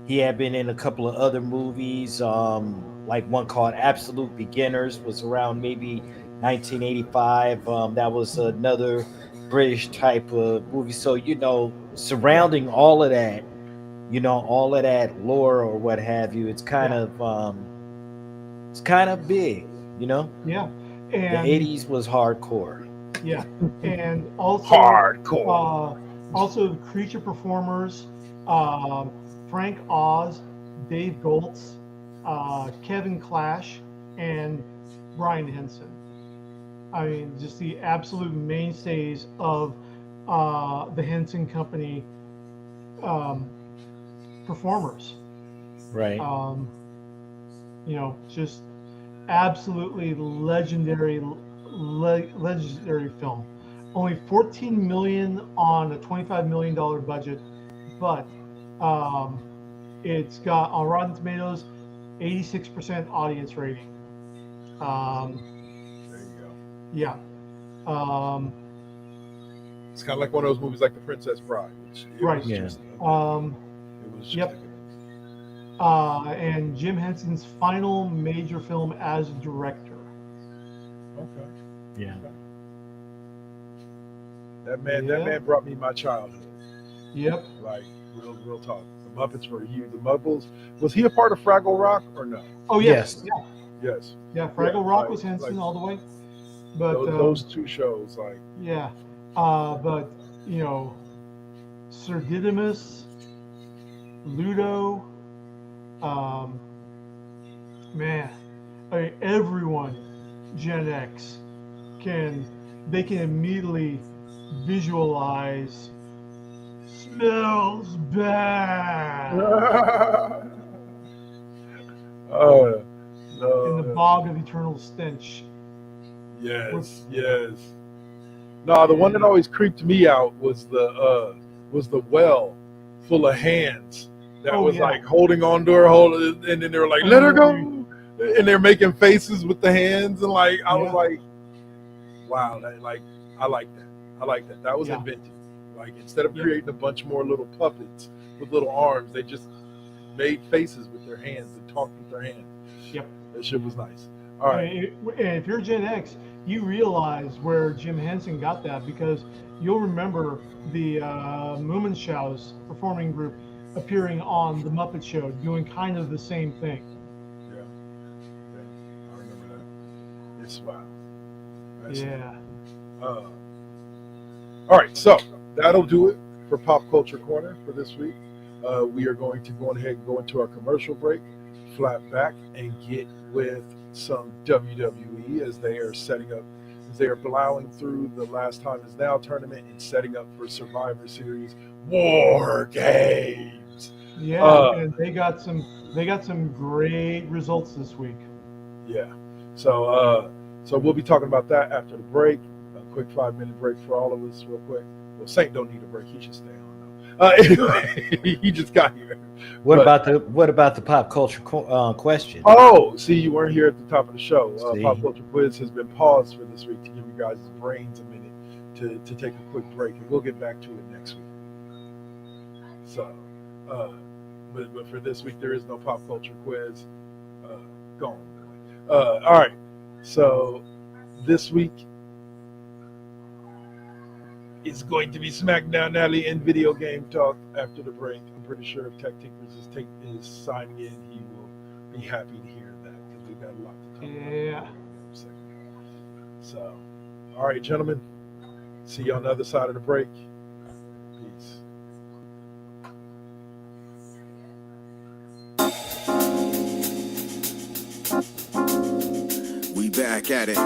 He had been in a couple of other movies, like one called Absolute Beginners was around maybe 1985. That was another British type of movie. So, you know, surrounding all of that, you know, all of that lore or what have you, it's kind of big, you know. Yeah. The And 80s was hardcore. yeah. And also Hardcore. also creature performers, Frank Oz, Dave Goltz, Kevin Clash, and Brian Henson. I mean, just the absolute mainstays of the Henson Company performers. Right. You know, just absolutely legendary film. Only 14 million on a $25 million budget, but it's got on Rotten Tomatoes 86% audience rating. There you go. Yeah. It's kind of like one of those movies like The Princess Bride. Right. Yeah. It was just Yep. And Jim Henson's final major film as director. Okay. Yeah. That man brought me my childhood. Yep. Like real talk. The Muppets were huge. The Muppets. Was he a part of Fraggle Rock or no? Oh yes. Yes. Yeah. Yes. Yeah. Fraggle Rock was like Henson all the way. But those two shows, like yeah. But you know, Sir Didymus, Ludo, man, I mean, everyone Gen X can immediately visualize smells bad no. in the bog of eternal stench. Yes. No, the one that always creeped me out was the well full of hands that was like holding on to her, and then they were like, "Let her go," and they're making faces with the hands, and like I was like, "Wow, I like that. That was inventive. Like instead of creating a bunch more little puppets with little arms, they just made faces with their hands and talked with their hands. Yep, that shit was nice. All right, and if you're Gen X, you realize where Jim Henson got that because you'll remember the Moominshaw's performing group appearing on the Muppet Show, doing kind of the same thing. Yeah, I remember that. It's wow. All right, so that'll do it for Pop Culture Corner for this week. We are going to go ahead and go into our commercial break, flat back, and get with some WWE as they are plowing through the Last Time Is Now tournament and setting up for Survivor Series Wargames. Yeah, and they got some great results this week. Yeah, so we'll be talking about that after the break. A quick 5-minute break for all of us, real quick. Well, Saint don't need a break; he should stay on though. Anyway, he just got here. What about the pop culture question? Oh, see, you weren't here at the top of the show. Pop Culture Quiz has been paused for this week to give you guys' brains a minute to take a quick break, and we'll get back to it next week. So, but for this week, there is no Pop Culture Quiz. Go on. All right. So this week is going to be SmackDown Alley and video game talk after the break. I'm pretty sure if Tech Tinkers is signing in, he will be happy to hear that because we've got a lot to talk about. So, all right, gentlemen. See you on the other side of the break. Peace. We back at it.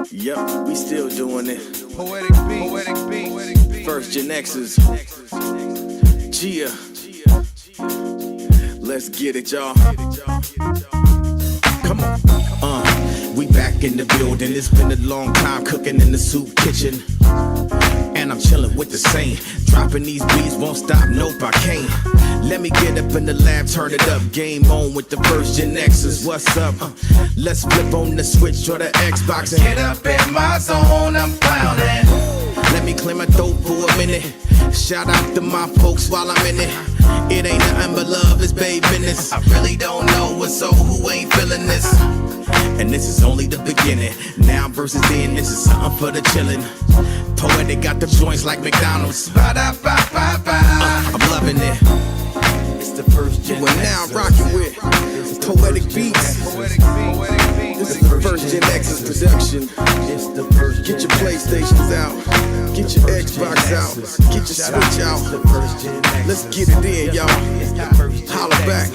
Yep, we still doing it. Poetic beat. First GenXers. Gia. Let's get it, y'all. Come on. We back in the building. It's been a long time cooking in the soup kitchen. And I'm chilling with the same. Dropping these beats, won't stop, nope, I can't. Let me get up in the lab, turn it up. Game on with the first GenXers, what's up? Let's flip on the switch or the Xbox and get up in my zone, I'm clowning. Let me clear my throat for a minute. Shout out to my folks while I'm in it. It ain't nothing but love, it's babe business. I really don't know what's so who ain't feeling this. And this is only the beginning. Now versus then, this is something for the chillin'. Poetic got the joints like McDonald's. I'm loving it. It's the first GenXers. We're now rocking with Poetic Beats. This is the first GenXers production. Get your PlayStations out. Get your Xbox out. Get your Switch out. Let's get it in, y'all. Holla back.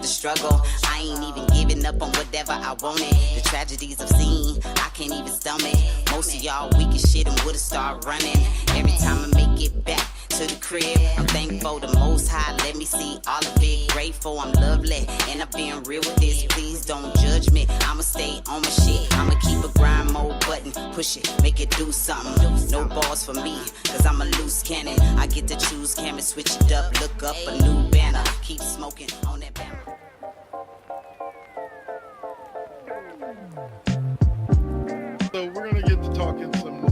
Struggle, I ain't even giving up on whatever I wanted. The tragedies I've seen, I can't even stomach. Most of y'all weak as shit and would've started running. Every time I make it back to the crib, I'm thankful the Most High let me see all of it. Grateful I'm lovely, and I've been real with this. Please don't judge me, I'ma stay on my shit. I'ma keep a grind mode button, push it, make it do something. No balls for me, cause I'm a loose cannon. I get to choose camera, switch it up, look up a new banner. Keep smoking on that banner. So we're gonna get to talking some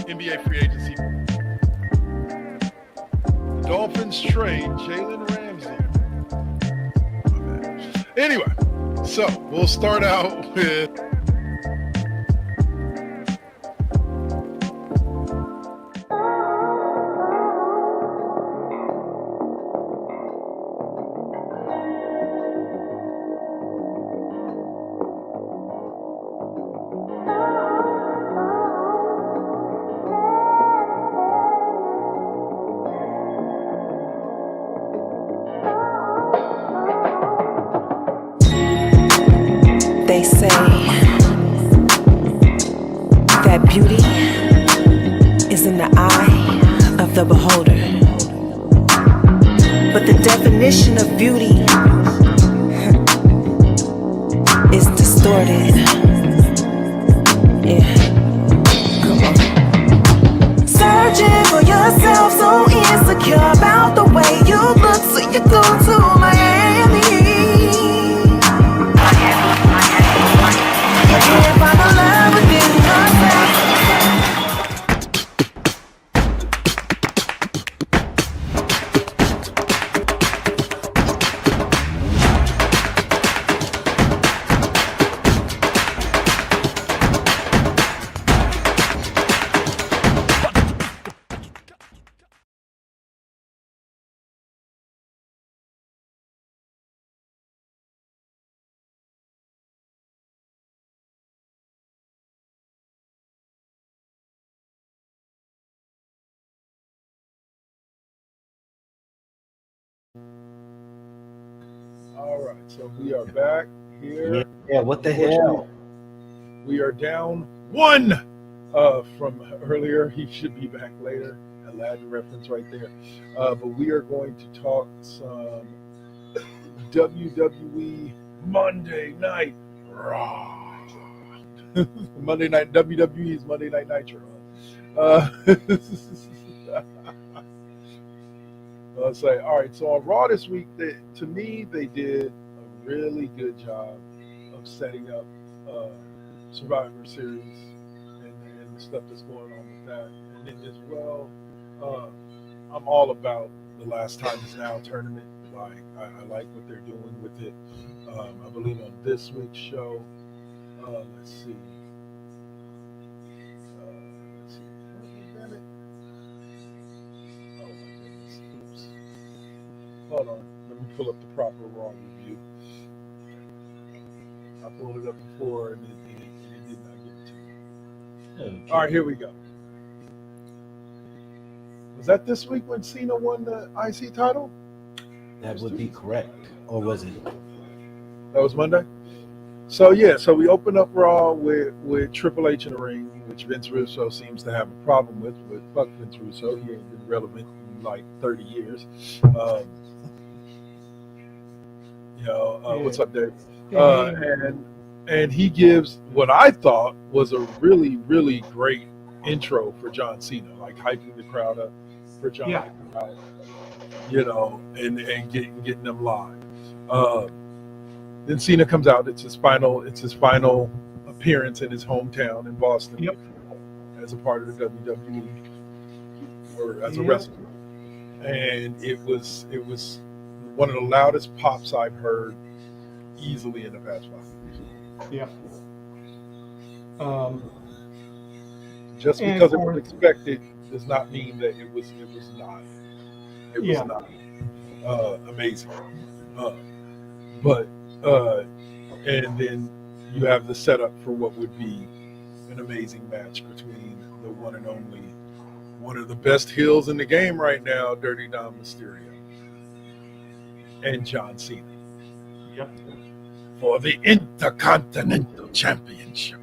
NBA free agency. The Dolphins trade Jalen Ramsey. Anyway, so we'll start out with They say that beauty is in the eye of the beholder. But the definition of beauty is distorted. Yeah. Come on. Searching for yourself, so insecure about the way you look, so you go to Miami. You can't find the love within yourself. all right. So we are back here. Yeah, what the hell? We are down one from earlier. He should be back later. Aladdin reference right there. But we are going to talk some WWE Monday Night Raw. Monday Night WWE's Monday Night Nitro. Let's say, all right. So on Raw this week, to me, they did a really good job of setting up Survivor Series and the stuff that's going on with that, and then as well, I'm all about the Last Time Is Now tournament. Like I like what they're doing with it. I believe on this week's show, let's see. Oh, damn it. Oh my goodness. Oops. Hold on. Let me pull up the proper Raw review. I pulled it up before and it did not give it to me. Okay. All right, here we go. Was that this week when Cena won the IC title? That would be correct. Or was it? That was Monday? So yeah, so we open up Raw with Triple H in the ring, which Vince Russo seems to have a problem with, but fuck Vince Russo, he ain't been relevant in like 30 years. What's up, Dave? And he gives what I thought was a really, really great intro for John Cena, like hyping the crowd up for John, and getting them live. Then Cena comes out. It's his final appearance in his hometown in Boston, as a part of the WWE or as a wrestler. And it was one of the loudest pops I've heard easily in the past 5 years. Yeah. Just because it was expected does not mean that it was not. It was not amazing. And then you have the setup for what would be an amazing match between the one and only, one of the best heels in the game right now, Dirty Dom Mysterio, and John Cena. Yep. For the Intercontinental Championship.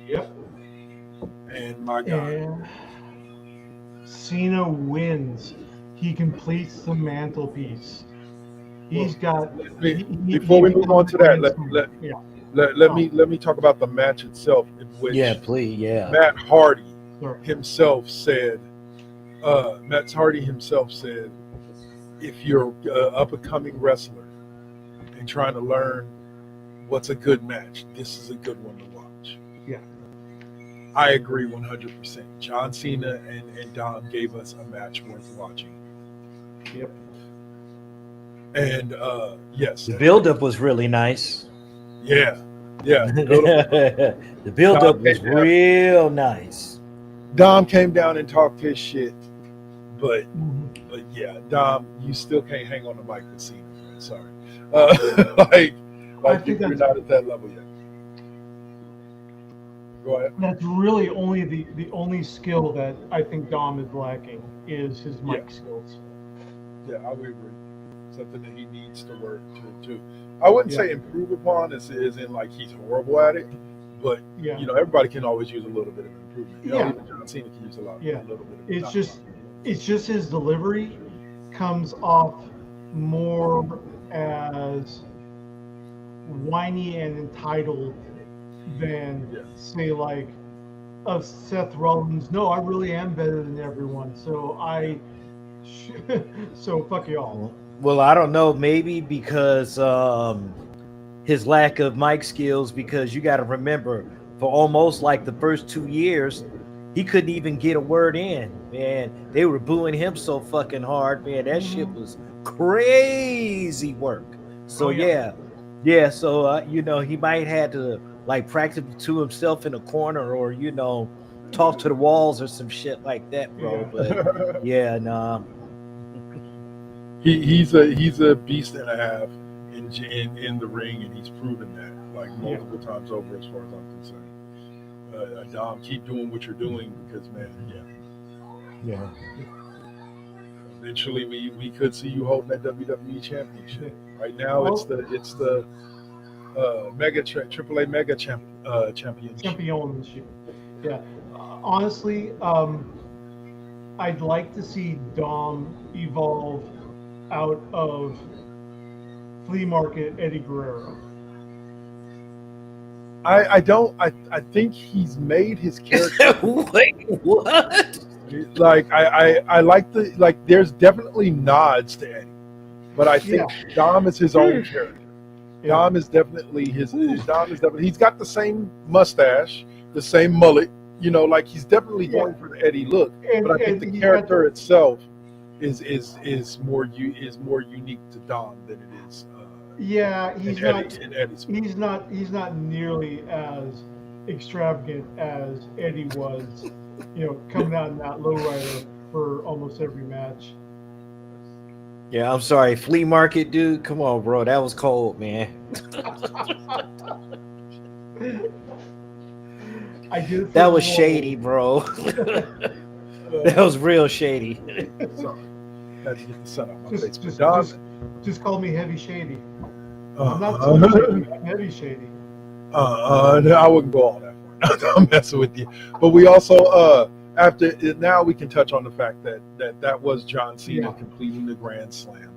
Yep. And my God. And Cena wins. He completes the mantelpiece. He's got. Before we move on to that, let me talk about the match itself, in which Matt Hardy himself said. If you're an up-and-coming wrestler and trying to learn what's a good match, this is a good one to watch. Yeah. I agree 100%. John Cena and Dom gave us a match worth watching. Yep. And yes, the build-up was really nice. Yeah. The build-up was real nice. Dom came down and talked his shit, but yeah, Dom, you still can't hang on the mic with Cena. Man. Sorry, you're not at that level yet. Go ahead. That's really only the only skill that I think Dom is lacking is his mic skills. Yeah, I would agree. Something that he needs to work to I wouldn't say improve upon, as in like he's horrible at it, but everybody can always use a little bit of improvement. Even John Cena can use a little bit of it's just his delivery comes off more as whiny and entitled than say like of Seth Rollins. No, I really am better than everyone, so so fuck y'all. Well, I don't know, maybe because his lack of mic skills, because you got to remember, for almost like the first 2 years, he couldn't even get a word in, man. They were booing him so fucking hard, man. That shit was crazy work. So so he might have to like practice to himself in a corner, or talk to the walls or some shit like that, bro. But He's a beast and a half in the ring, and he's proven that like multiple times over, as far as I'm concerned. Dom, keep doing what you're doing, because man, eventually we could see you holding that WWE championship. Right now, it's the AAA Mega championship. Yeah. Honestly, I'd like to see Dom evolve out of flea market Eddie Guerrero. I don't. I think he's made his character. Wait, what? Like I like the like. There's definitely nods to Eddie, but I think Dom is his own character. Yeah. Dom is definitely his. Dom is definitely. He's got the same mustache, the same mullet. You know, like he's definitely going for the Eddie look. But I think the character itself is more unique to Dom than it is. Yeah, he's Eddie's. not nearly as extravagant as Eddie was, coming out in that lowrider for almost every match. Yeah, I'm sorry, flea market dude. Come on, bro, that was cold, man. I did it for That the was role. shady, bro. That was real shady. Sorry, had to get the sun out my face. Just call me heavy shady. I'm I'm not so shady. I'm heavy shady. I wouldn't go all that far. I'm messing with you. But we also after now we can touch on the fact that was John Cena completing the Grand Slam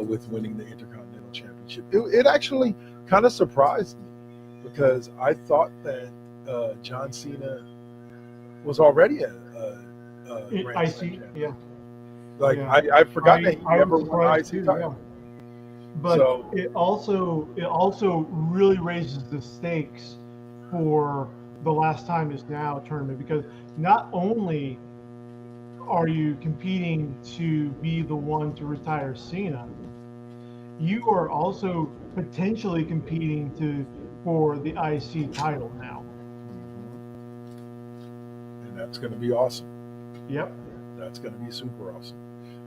with winning the Intercontinental Championship. It actually kind of surprised me because I thought that John Cena was already a Grand Slam champion. Yeah. Like I forgot that he never won IC title. Yeah. But it also really raises the stakes for the Last Time Is Now tournament, because not only are you competing to be the one to retire Cena, you are also potentially competing for the IC title now. And that's going to be awesome. Yep. That's going to be super awesome.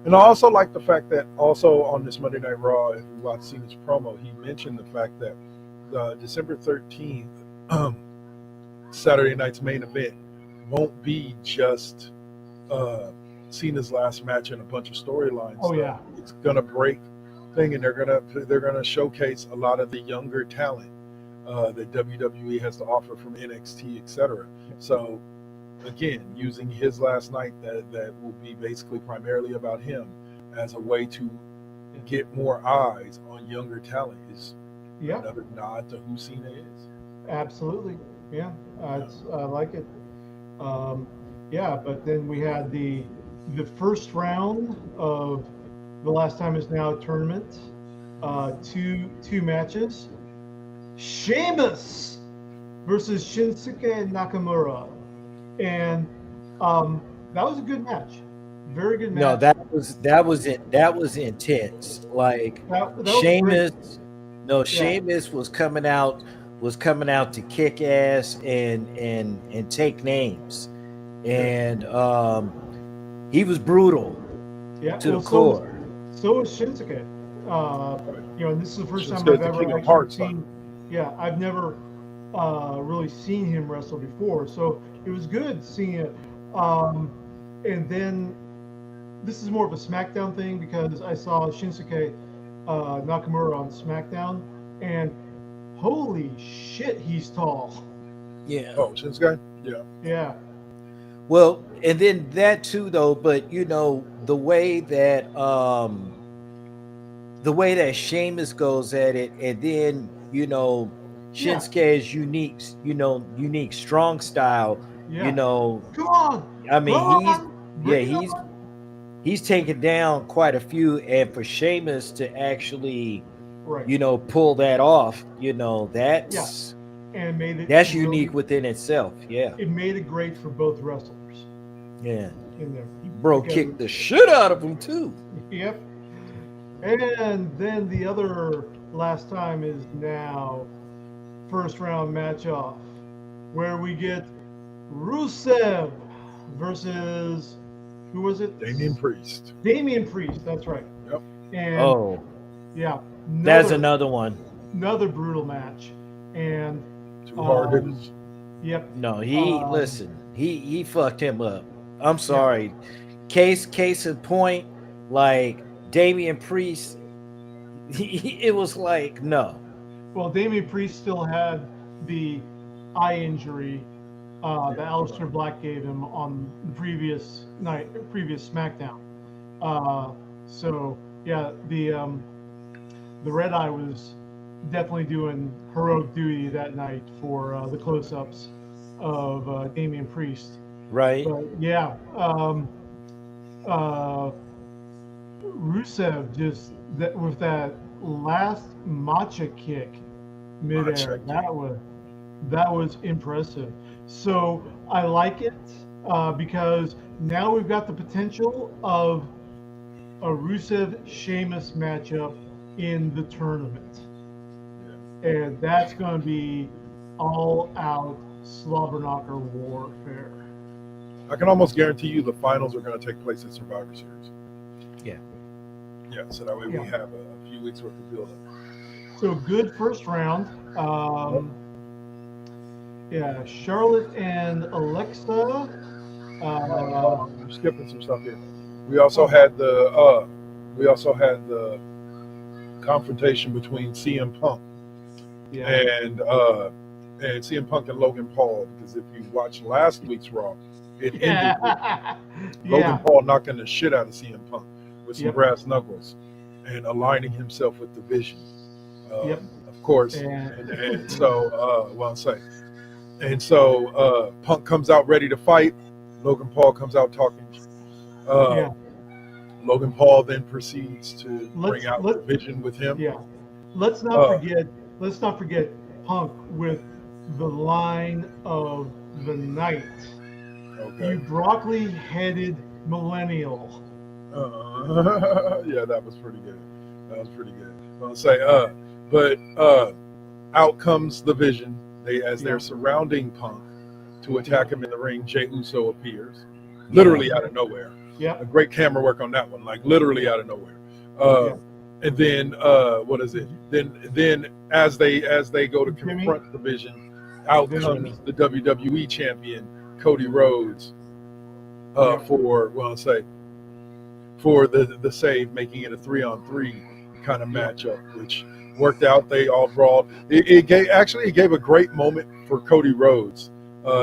And I also like the fact that also on this Monday Night Raw, if you watch Cena's promo, he mentioned the fact that December 13th, Saturday night's main event, won't be just Cena's last match and a bunch of storylines. Oh yeah, it's gonna break thing, and they're gonna showcase a lot of the younger talent that WWE has to offer from NXT, etc. So again, using his last night that will be basically primarily about him as a way to get more eyes on younger talent is another nod to who Cena is. Absolutely, yeah, I like it. But then we had the first round of the Last Time Is Now tournament. Two matches. Sheamus versus Shinsuke Nakamura. And that was a good match, very good match. No, that was intense. Like that Sheamus, Sheamus was coming out to kick ass and take names, and he was brutal to the core. So is Shinsuke. And this is the first time I've ever actually seen. Yeah, I've never really seen him wrestle before, so it was good seeing it. And then this is more of a SmackDown thing because I saw Shinsuke Nakamura on SmackDown, and holy shit, he's tall. Yeah. Oh, Shinsuke? Yeah. Yeah. Well, and then that too, though. But the way that Sheamus goes at it, and then Shinsuke's unique strong style. Yeah. Come on. I mean, he's taken down quite a few, and for Sheamus to actually, pull that off, that's and made it that's unique within itself. Yeah. It made it great for both wrestlers. Yeah. In there. Bro kicked the shit out of him too. Yep. And then the other Last Time Is Now first round match off, where we get Rusev versus, who was it? Damian Priest. Damian Priest, that's right. Yep. And that's another one. Another brutal match. And two hard hitters. Yep. No, he fucked him up. I'm sorry. Case in point, like Damian Priest, it was like no. Well, Damian Priest still had the eye injury that Aleister Black gave him on the previous SmackDown. So yeah, the Red Eye was definitely doing heroic duty that night for the close-ups of Damian Priest. Right. But yeah, Rusev just with that last matcha kick midair, that was impressive. So I like it because now we've got the potential of a Rusev Sheamus matchup in the tournament, and that's going to be all out slobber knocker warfare. I can almost guarantee you the finals are going to take place at Survivor Series. Yeah. Yeah, so that way we have a few weeks worth of build-up. So good first round. Yeah, Charlotte and Alexa. I'm skipping some stuff here. We also had the confrontation between CM Punk and CM Punk and Logan Paul, because if you watched last week's Raw, it ended with Logan Paul knocking the shit out of CM Punk with some brass knuckles and aligning himself with the Vision. Of course. And so Punk comes out ready to fight. Logan Paul comes out talking. Logan Paul then proceeds to bring out the Vision with him. Yeah. Let's not forget Punk with the line of the night. Okay. You broccoli-headed millennial. Yeah, that was pretty good. I'll say, but out comes the Vision. They're surrounding Punk to attack him in the ring. Jey Uso appears, literally out of nowhere. Yeah. A great camera work on that one, like literally out of nowhere. And then what is it? Then as they go to confront the Vision, out comes the WWE champion Cody Rhodes for the save, making it a 3-on-3 kind of matchup, which worked out. They all brawled. It gave a great moment for Cody Rhodes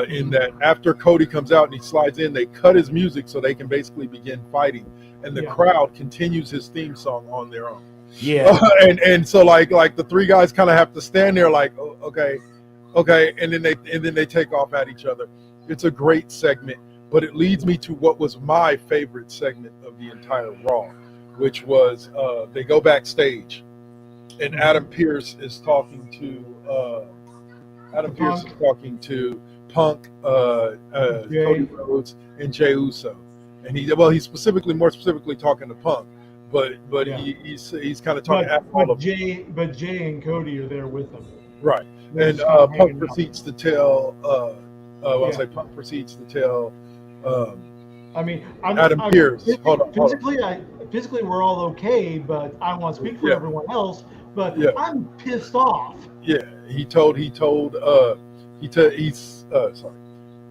in that after Cody comes out and he slides in, they cut his music so they can basically begin fighting, and the crowd continues his theme song on their own. Yeah. And so like the three guys kind of have to stand there like, oh, okay, and then they take off at each other. It's a great segment, but it leads me to what was my favorite segment of the entire Raw, which was they go backstage, and Adam Pearce is talking to Punk, Cody Rhodes, and Jey Uso, and he's more specifically talking to Punk, but he's kind of talking at all of them. But Jey and Cody are there with him. Right, and Punk proceeds to tell. Punk proceeds to tell. Adam Pearce. Physically, we're all okay, but I want to speak for everyone else. But I'm pissed off. Yeah,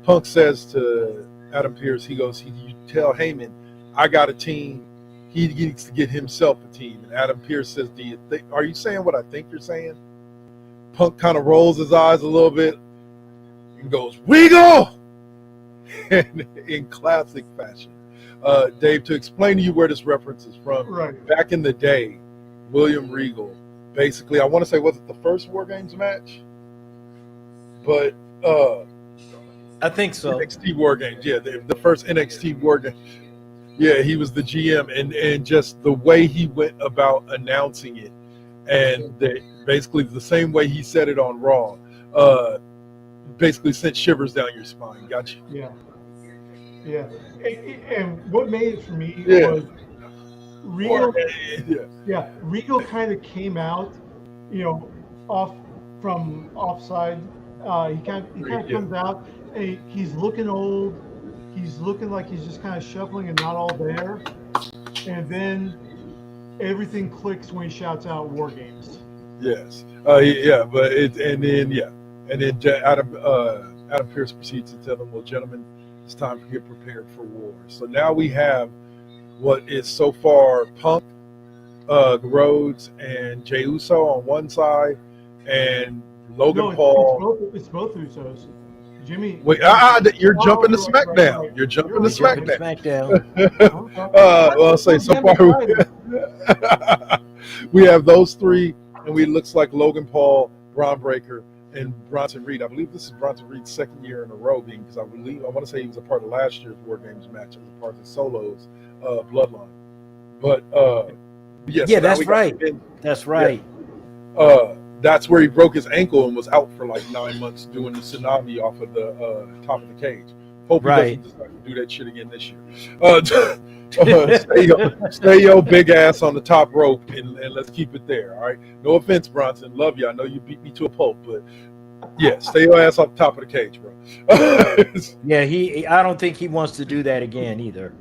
Punk says to Adam Pearce, he goes, you tell Heyman, I got a team. He needs to get himself a team. And Adam Pearce says, are you saying what I think you're saying? Punk kind of rolls his eyes a little bit and goes, Regal! in classic fashion. Dave, to explain to you where this reference is from, back in the day, William Regal, basically, I want to say, was it the first Wargames match? But I think so. NXT Wargames, the first NXT Wargames. Yeah, he was the GM, and just the way he went about announcing it, and basically the same way he said it on Raw, basically sent shivers down your spine. Got you? Yeah. And what made it for me was Regal. Regal kind of came out, from offside. He kind of comes out. He's looking old. He's looking like he's just kind of shuffling and not all there. And then everything clicks when he shouts out "War Games." Yes. And then Adam Pearce proceeds to tell them, "Well, gentlemen, it's time to get prepared for war." So now we have what is so far Punk, Rhodes, and Jey Uso on one side, and Logan Paul. It's both Usos. Jimmy. Wait, you're jumping to SmackDown. Right. You're jumping You're to Jumping SmackDown. SmackDown. Well, I'll say so far we have those three, and we looks like Logan Paul, Braun Breaker, and Bronson Reed. I believe this is Bronson Reed's second year in a row being, because I want to say he was a part of last year's Wargames match as a part of the Solos Bloodline. But yes, Yeah, that's right. That's right. Yeah. That's where he broke his ankle and was out for like 9 months doing the tsunami off of the top of the cage. Hope he doesn't decide to do that shit again this year. Stay your big ass on the top rope and let's keep it there. All right. No offense, Bronson. Love you. I know you beat me to a pulp, but yeah, stay your ass on the top of the cage, bro. Yeah, I don't think he wants to do that again either.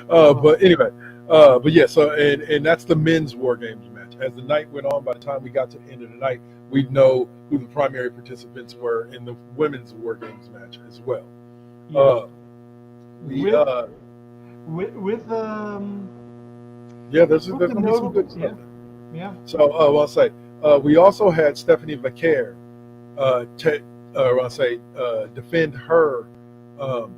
But anyway, but yeah. So and that's the men's War Games match. As the night went on, by the time we got to the end of the night, we'd know who the primary participants were in the women's War Games match as well. Yeah. There's gonna be some good stuff. Yeah. So I'll say we also had Stephanie Vaquer defend her the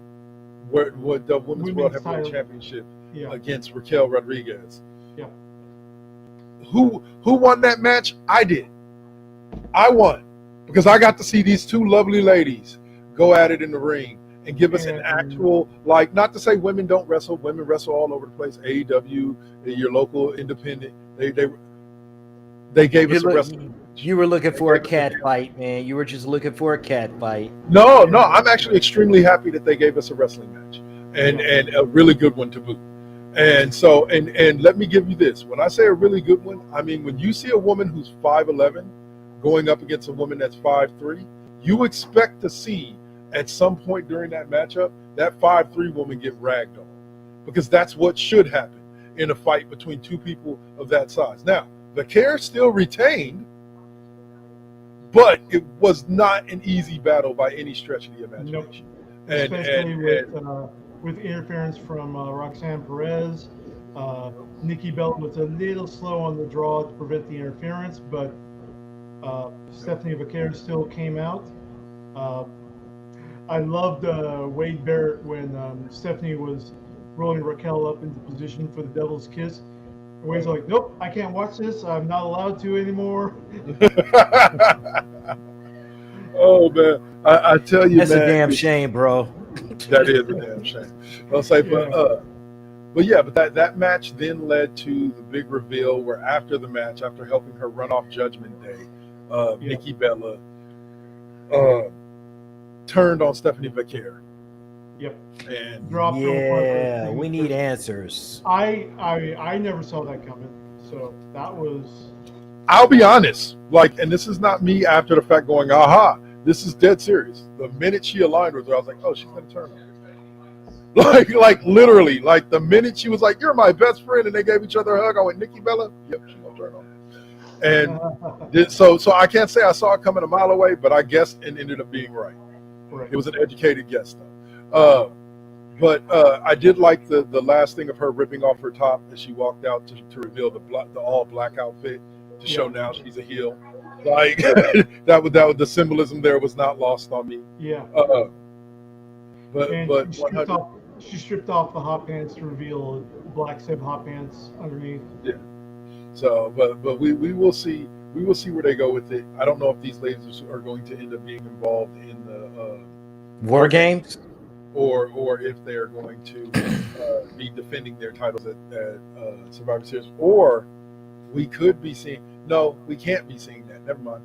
Women's World Heavyweight Championship against Raquel Rodriguez. Yeah. Who won that match? I did. I won because I got to see these two lovely ladies go at it in the ring and give us an actual, like, not to say women don't wrestle. Women wrestle all over the place. AEW, your local independent, they gave us a wrestling. You were looking for a cat fight, man. You were just looking for a cat fight. No, I'm actually extremely happy that they gave us a wrestling match and a really good one to boot. And so, and let me give you this. When I say a really good one, I mean, when you see a woman who's 5'11" going up against a woman that's 5'3", you expect to see at some point during that matchup, that 5'3" woman get ragged on, because that's what should happen in a fight between two people of that size. Now, the care still retained, but it was not an easy battle by any stretch of the imagination. Nope. Especially with interference from Roxanne Perez. Nikki Bella was a little slow on the draw to prevent the interference, but Stephanie Vaquer still came out. I loved Wade Barrett when Stephanie was rolling Raquel up into position for the Devil's Kiss. And Wade's like, nope, I can't watch this. I'm not allowed to anymore. Oh, man. I tell you, that's a damn shame, bro. That is a damn shame. I'll say, but that match then led to the big reveal where after the match, after helping her run off Judgment Day, Nikki Bella turned on Stephanie Vaquer. Yep. And dropped her. We need answers. I never saw that coming. So that was. I'll be honest, and this is not me after the fact going, aha, this is dead serious. The minute she aligned with her, I was like, oh, she's gonna turn on her. Like literally, the minute she was like, you're my best friend, and they gave each other a hug, I went, Nikki Bella? Yep, she's gonna turn on her. And so I can't say I saw it coming a mile away, but I guessed and ended up being right. It was an educated guess, though. But I did like the last thing of her ripping off her top as she walked out to reveal the all black outfit to show now she's a heel. That was the symbolism there was not lost on me. Yeah. But she stripped off the hot pants to reveal black Seb hot pants underneath. Yeah. So, but we will see. We will see where they go with it. I don't know if these ladies are going to end up being involved in the War Games, or if they're going to be defending their titles at Survivor Series, or we could be seeing. No, we can't be seeing that. Never mind.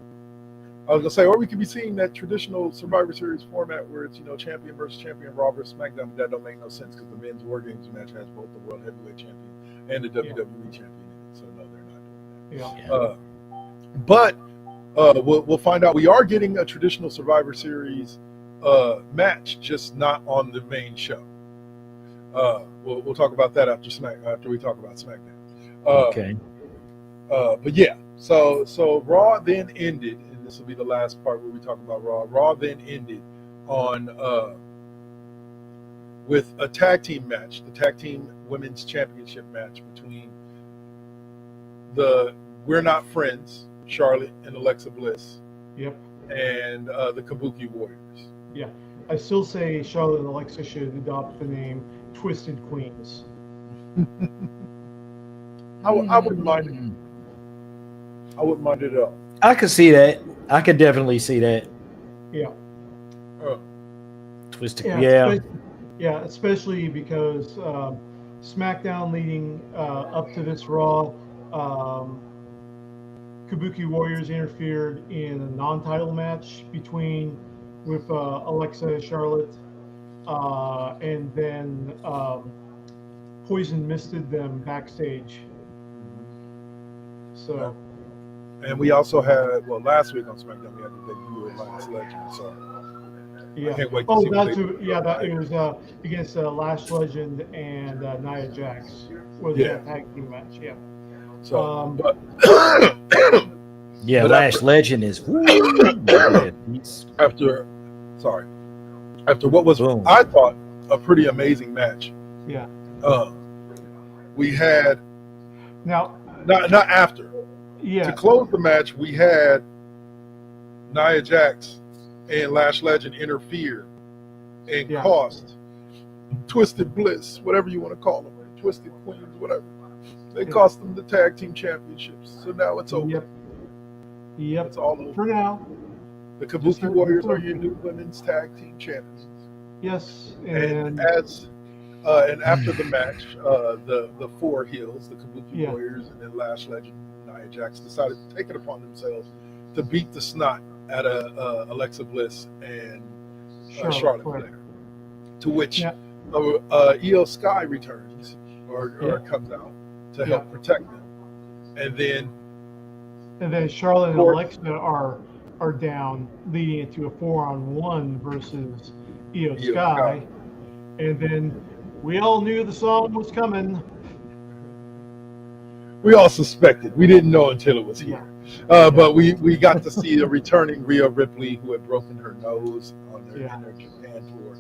I was gonna say, or we could be seeing that traditional Survivor Series format where it's champion versus champion, Raw versus SmackDown. But that don't make no sense because the men's War Games match has both the World Heavyweight Champion and the WWE Champion in it. So no, they're not doing that. But we'll find out. We are getting a traditional Survivor Series match, just not on the main show. We'll talk about that after we talk about SmackDown. Okay. But yeah, so Raw then ended, and this will be the last part where we talk about Raw. Raw then ended on with a tag team match, the tag team women's championship match between the We're Not Friends, Charlotte and Alexa Bliss. Yep. and the Kabuki Warriors. Yeah, I still say Charlotte and Alexa should adopt the name Twisted Queens. I wouldn't mind it. I wouldn't mind it at all. I could see that. I could definitely see that. Yeah. Twisted. Yeah. Especially because SmackDown leading up to this Raw, Kabuki Warriors interfered in a non-title match with Alexa and Charlotte, and then Poison misted them backstage. So. And we also had, last week on SmackDown we had the debut of Last Legend. So yeah. I can't wait to see it was against Lash Legend and Nia Jax was that tag team match. Yeah. So, Lash Legend is after what was I thought a pretty amazing match. Yeah. We had now not after. Yeah. To close the match, we had Nia Jax and Lash Legend interfere and cost Twisted Bliss, whatever you want to call them, Twisted Queens, whatever. They cost them the tag team championships. So now it's over. Yep. It's all over. For now. The Kabuki Warriors are your new women's tag team champions. Yes. And after the match, the four heels, the Kabuki Warriors, and then Lash Legend, Nia Jax decided to take it upon themselves to beat the snot out of Alexa Bliss and Charlotte Flair. To which Io Sky returns or comes out to help protect them, and then Charlotte and Alexa are down, leading it to a 4-on-1 versus Io Sky, and then we all knew the song was coming. We all suspected. We didn't know until it was here. But we got to see the returning Rhea Ripley, who had broken her nose in their Japan tour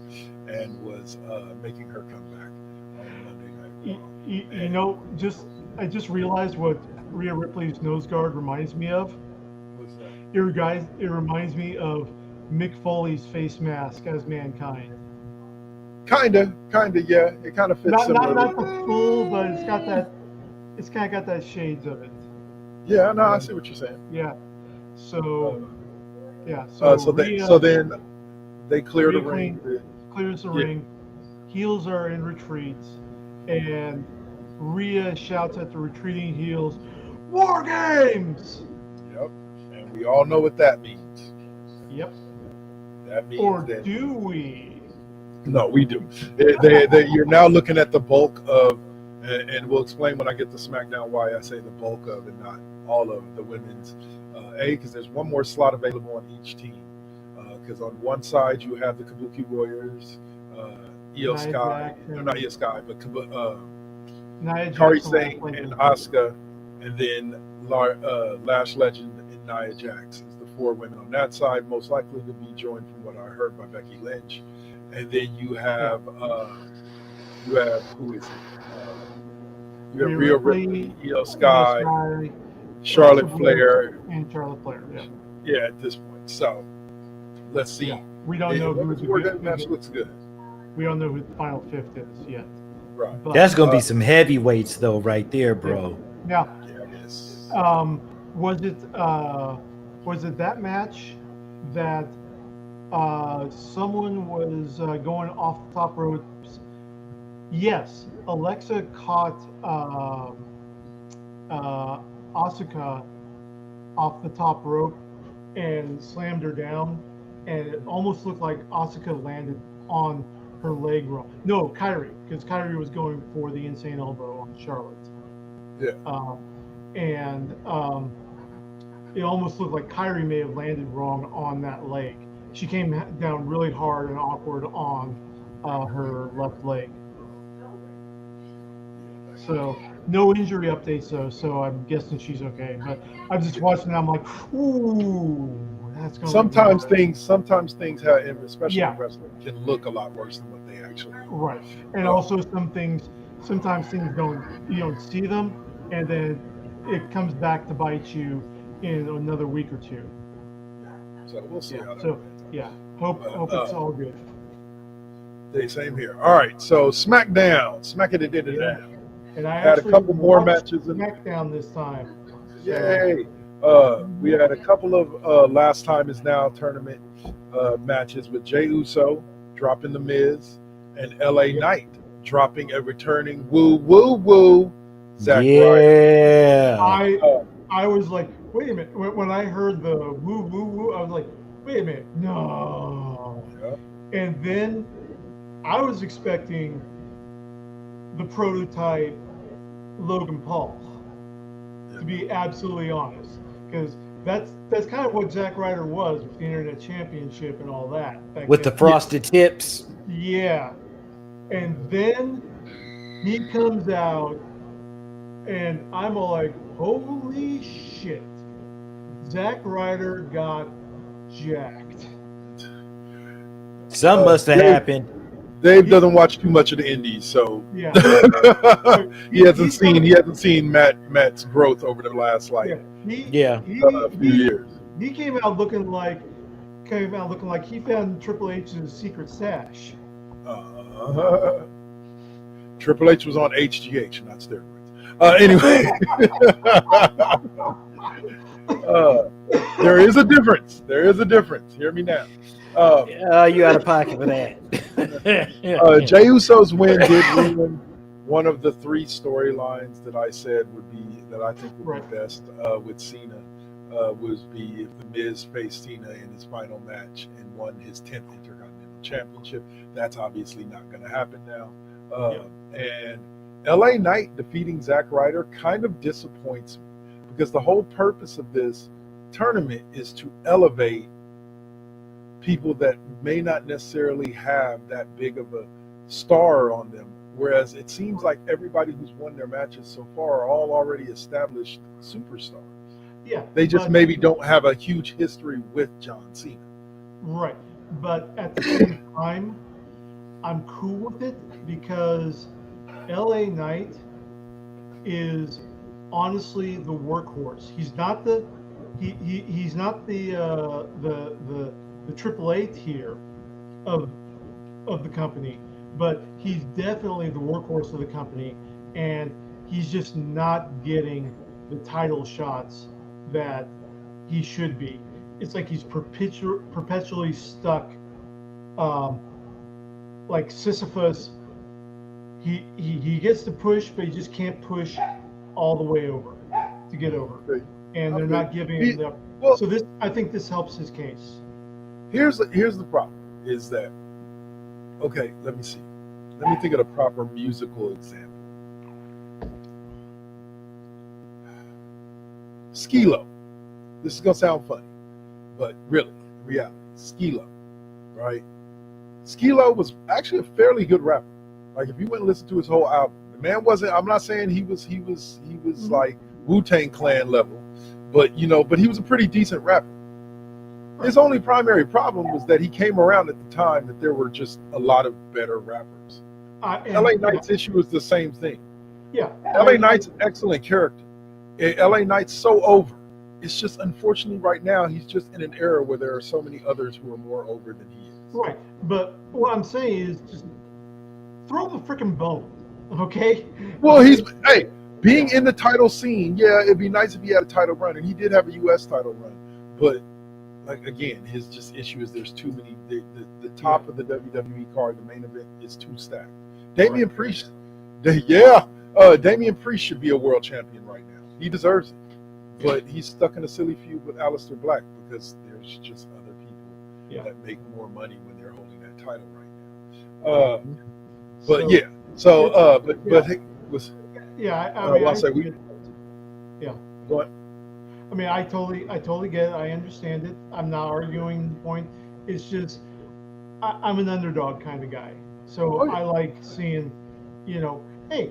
and was making her come back on Monday Night Raw. I just realized what Rhea Ripley's nose guard reminds me of. What's that? It reminds me of Mick Foley's face mask as Mankind. Kinda, yeah. It kind of fits. Not the full, but it's kind of got that shades of it. Yeah, no, I see what you're saying. Yeah. So then they clear the ring. Clears the ring. Heels are in retreat, and Rhea shouts at the retreating heels, "Wargames!" Yep, and we all know what that means. Yep. That means. Or do we? No, we do. You're now looking at the bulk of, and we'll explain when I get to SmackDown why I say the bulk of and not all of the women's. Because there's one more slot available on each team. Because on one side you have the Kabuki Warriors, Io Sky, not Io Sky, but Kairi Sane and Asuka, and then Lash Legend and Nia Jax is the four women on that side, most likely to be joined from what I heard by Becky Lynch. And then you have who is it? You have Rhea Ripley, Io Sky, Charlotte Flair, and Charlotte Flair. Yeah, at this point. So let's see. Yeah. We don't know who that match looks good. We don't know who the final fifth is yet. Right. But, that's gonna be some heavyweights though, right there, bro. Now, yes. Was it that match that someone was going off the top ropes? Yes, Alexa caught Asuka off the top rope and slammed her down, and it almost looked like Asuka landed on her leg roll. No, Kairi, because Kairi was going for the insane elbow on Charlotte. Yeah. It almost looked like Kairi may have landed wrong on that leg. She came down really hard and awkward on her left leg. So no injury updates though, so I'm guessing she's okay. But I'm just watching and I'm like, ooh, that's going. Sometimes things have, especially in wrestling, can look a lot worse than what they actually are. Right, and also sometimes things you don't see them, and then it comes back to bite you in another week or two. So we'll see how that So pans out. yeah, hope it's all good. Same here. All right, so SmackDown, Yeah. And I had a actually couple more watched matches. SmackDown this time. So, Yay! We had a couple of Last Time Is Now tournament matches with Jey Uso dropping The Miz and LA Knight dropping a returning woo Zack Ryder. Yeah. I was like, wait a minute. When I heard the woo, I was like, wait a minute, no. Yeah. And then I was expecting the prototype Logan Paul, to be absolutely honest, because that's kind of what Zack Ryder was with the Internet Championship and all that. With the frosted tips. Yeah. And then he comes out, and I'm all like, holy shit. Zack Ryder got jacked. Some must have happened. Dave doesn't watch too much of the indies, so Yeah. he hasn't seen Matt's growth over the last few years. He came out looking like he found Triple H's secret stash. Triple H was on HGH, not steroids. Anyway, there is a difference. Hear me now. You out of pocket for that. Jey Uso's win did ruin one of the three storylines that I said that I think would be best with Cena. Would be if The Miz faced Cena in his final match and won his 10th Intercontinental Championship. That's obviously not going to happen now. And LA Knight defeating Zack Ryder kind of disappoints me because the whole purpose of this tournament is to elevate people that may not necessarily have that big of a star on them. Whereas it seems like everybody who's won their matches so far are all already established superstars. Yeah. They just maybe don't have a huge history with John Cena. Right. But at the same time, I'm cool with it because LA Knight is honestly the workhorse. He's not the Triple A tier of the company, but he's definitely the workhorse of the company, and he's just not getting the title shots that he should be. It's like he's perpetually stuck, like Sisyphus. He gets to push, but he just can't push all the way over to get over, and they're not giving him enough. Well, so I think this helps his case. Here's the problem: is that okay? Let me see. Let me think of the proper musical example. Skee-Lo. This is gonna sound funny, but really, reality. Skee-Lo, right? Skee-Lo was actually a fairly good rapper. Like if you went and listened to his whole album, the man wasn't. I'm not saying he was like Wu-Tang Clan level, but he was a pretty decent rapper. His only primary problem was that he came around at the time that there were just a lot of better rappers. LA Knight's issue was the same thing. Yeah. LA Knight's an excellent character. LA Knight's so over. It's just unfortunately right now he's just in an era where there are so many others who are more over than he is. Right. But what I'm saying is just throw the freaking bone. Okay? Well, being in the title scene, yeah, it'd be nice if he had a title run, and he did have a US title run, but like again, his just issue is there's too many. The top of the WWE card, the main event, is too stacked. Damian Priest, Damian Priest should be a world champion right now. He deserves it, but he's stuck in a silly feud with Aleister Black because there's just other people that make more money when they're holding that title right now. But yeah, so but it was. Yeah, Go ahead. I mean, I totally get it. I understand it. I'm not arguing the point. It's just, I'm an underdog kind of guy. So I like seeing, hey,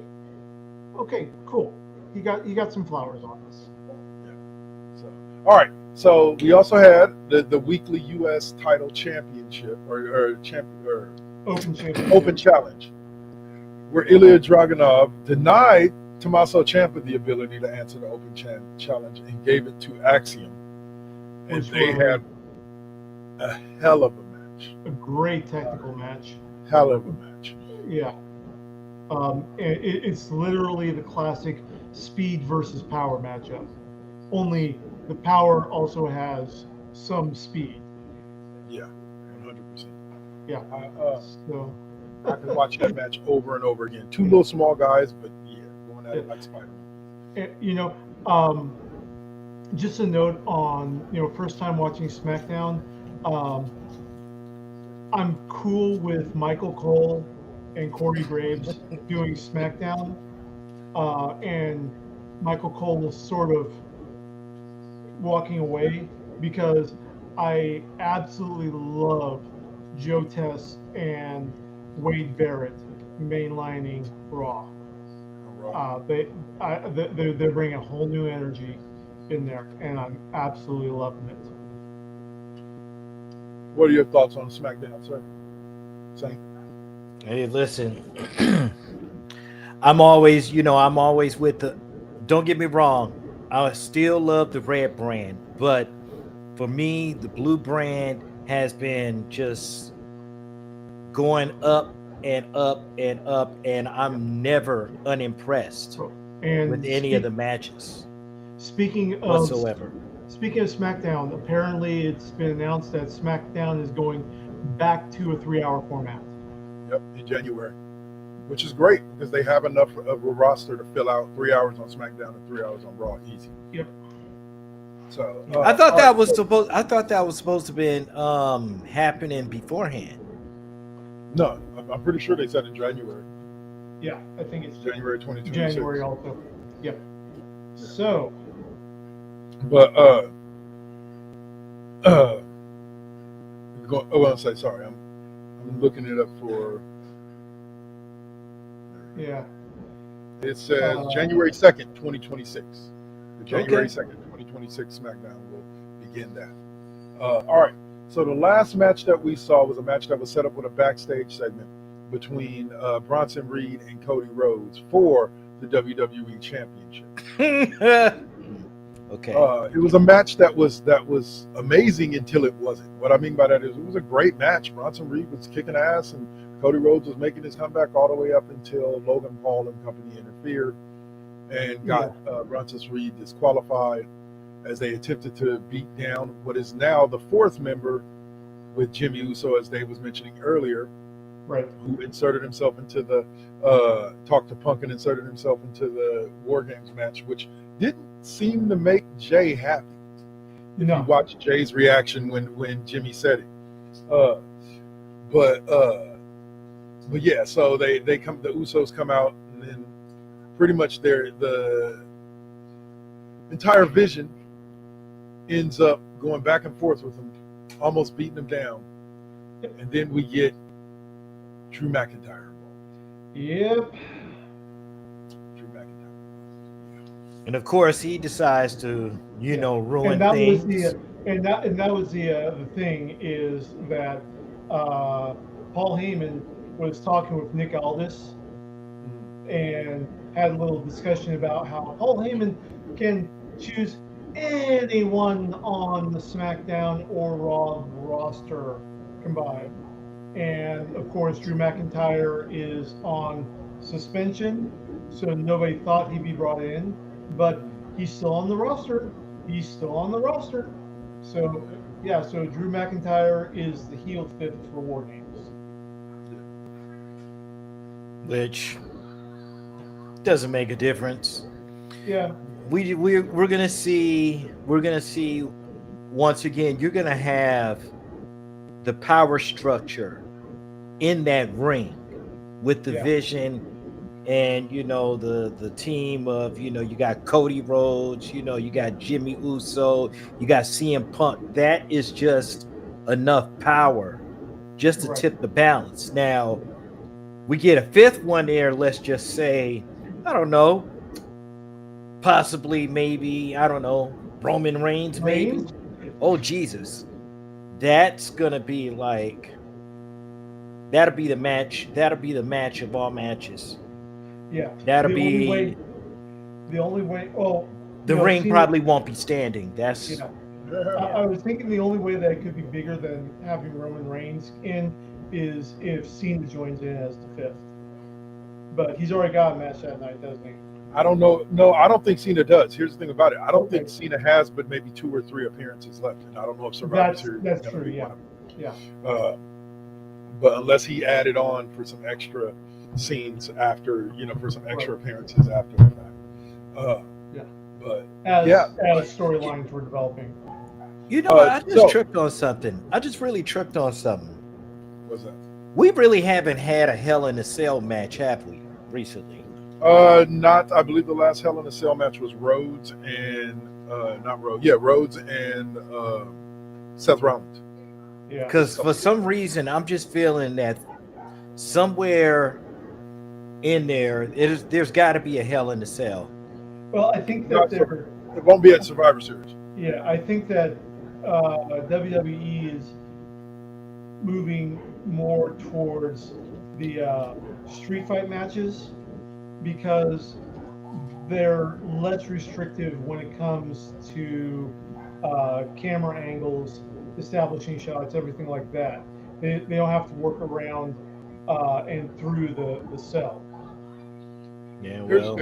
okay, cool. You got some flowers on us. Yeah. So, all right. So we also had the weekly U.S. title championship or Open Challenge, where Ilya Dragunov denied Tommaso Ciampa the ability to answer the Open Challenge and gave it to Axiom. And a hell of a match. A great technical match. Hell of a match. Yeah. It's literally the classic speed versus power matchup. Only the power also has some speed. Yeah, 100%. Yeah. So I could watch that match over and over again. Two little small guys, but yeah, going at it like Spider-Man. Just a note on, first time watching SmackDown, I'm cool with Michael Cole and Corey Graves doing SmackDown, and Michael Cole was sort of walking away because I absolutely love Joe Tess and Wade Barrett mainlining Raw. They're bringing a whole new energy in there, and I'm absolutely loving it. What are your thoughts on SmackDown, sir? Same. Hey, listen, I'm always with the. Don't get me wrong, I still love the red brand, but for me, the blue brand has been just going up and up and up, and I'm never unimpressed with any of the matches. Speaking of whatsoever. Speaking of SmackDown, apparently it's been announced that SmackDown is going back to a 3-hour format. Yep, in January, which is great because they have enough of a roster to fill out 3 hours on SmackDown and 3 hours on Raw easy. Yep. So I thought that was supposed. I thought that was supposed to be happening beforehand. No, I'm pretty sure they said in January. Yeah, I think it's January 2026. January also. Yep. So. But I want to say sorry. I'm looking it up for. Yeah. It says January 2nd, 2026. The January 2nd, 2026 SmackDown will begin that. All right. So the last match that we saw was a match that was set up with a backstage segment between Bronson Reed and Cody Rhodes for the WWE Championship. Okay. It was a match that was amazing until it wasn't. What I mean by that is it was a great match. Bronson Reed was kicking ass, and Cody Rhodes was making his comeback all the way up until Logan Paul and company interfered and got Bronson Reed disqualified as they attempted to beat down what is now the fourth member with Jimmy Uso, as Dave was mentioning earlier, right? Who inserted himself into the Talk to Punk and inserted himself into the Wargames match, which didn't seem to make Jay happy. If you watch Jay's reaction when Jimmy said it. But yeah, so the Usos come out, and then pretty much the entire Vision ends up going back and forth with them, almost beating them down. And then we get Drew McIntyre involved. Yep. Drew McIntyre. And of course, he decides to, ruin things. That was the thing is that Paul Heyman was talking with Nick Aldis and had a little discussion about how Paul Heyman can choose anyone on the SmackDown or Raw roster combined. And of course, Drew McIntyre is on suspension, so nobody thought he'd be brought in, but he's still on the roster. So yeah, so Drew McIntyre is the heel fifth for Wargames. Which doesn't make a difference. Yeah. We're gonna see once again, you're gonna have the power structure in that ring with the Vision and the team of you got Cody Rhodes, you got Jimmy Uso, you got CM Punk. That is just enough power just to tip the balance. Now we get a fifth one there, let's just say, I don't know, possibly, maybe, I don't know, Roman Reigns, maybe. Oh Jesus, that's gonna be like, that'll be the match of all matches. Yeah, that'll be the only way. Oh, the ring probably won't be standing. That's I was thinking the only way that it could be bigger than having Roman Reigns in is if Cena joins in as the fifth. But he's already got a match that night, doesn't he? I don't know. No, I don't think Cena does. Here's the thing about it. I don't Okay. think Cena has but maybe 2 or 3 appearances left. And I don't know if Survivor Series That's is gonna true, be yeah. one of Yeah. them. But unless he added on for some extra scenes after, for some extra appearances after the fact. Yeah. But As yeah. storylines were developing. I just tripped on something. I just really tripped on something. What's that? We really haven't had a Hell in a Cell match, have we, recently? Not. I believe the last Hell in a Cell match was Rhodes and not Rhodes. Yeah, Rhodes and Seth Rollins. Yeah. Because for some reason, I'm just feeling that somewhere in there, there's got to be a Hell in a Cell. Well, I think that it won't be at Survivor Series. Yeah, I think that WWE is moving more towards the street fight matches because they're less restrictive when it comes to camera angles, establishing shots, everything like that. They don't have to work around and through the cell. Yeah, well.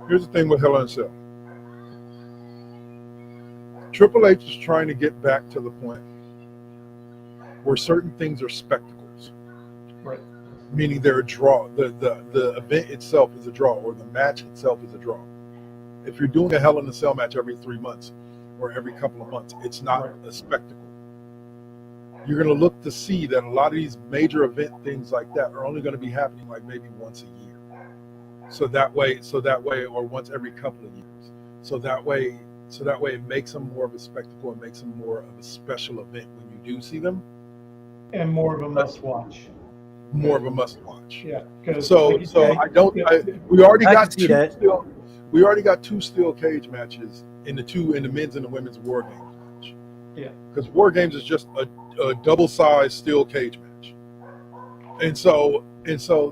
Here's the thing with Hell in a Cell. Triple H is trying to get back to the point where certain things are spectacles. Right. Meaning they're a draw. The event itself is a draw, or the match itself is a draw. If you're doing a Hell in a Cell match every 3 months or every couple of months, it's not a spectacle. You're going to look to see that a lot of these major event things like that are only going to be happening like maybe once a year. So that way, or once every couple of years. So that way it makes them more of a spectacle and makes them more of a special event when you do see them. And more of a must watch. More of a must watch. Yeah. We already got 2 steel cage matches in the men's and the women's Wargames match. Yeah. Because Wargames is just a double-sized steel cage match. And so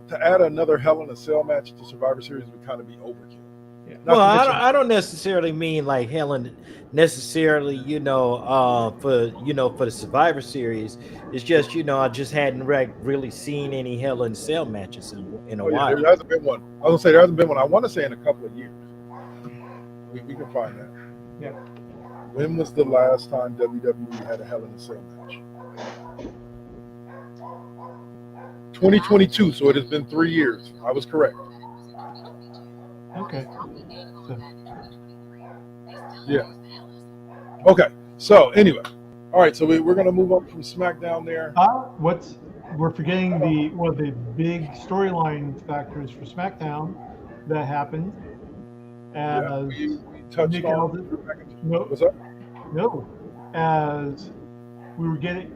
to add another Hell in a Cell match to Survivor Series would kind of be overkill. Yeah. Well, I don't necessarily mean like Hell in necessarily, for the Survivor Series. It's just, I just hadn't really seen any Hell in a Cell matches in a while. There hasn't been one. I was gonna say there hasn't been one. I want to say in a couple of years. We can find that. Yeah. When was the last time WWE had a Hell in a Cell match? 2022, so it has been 3 years. I was correct. Okay. Yeah. Okay. So anyway, all right. So we're gonna move on from SmackDown there. We're forgetting the big storyline factors for SmackDown that happened. We touched on. What's up? No, as we were getting.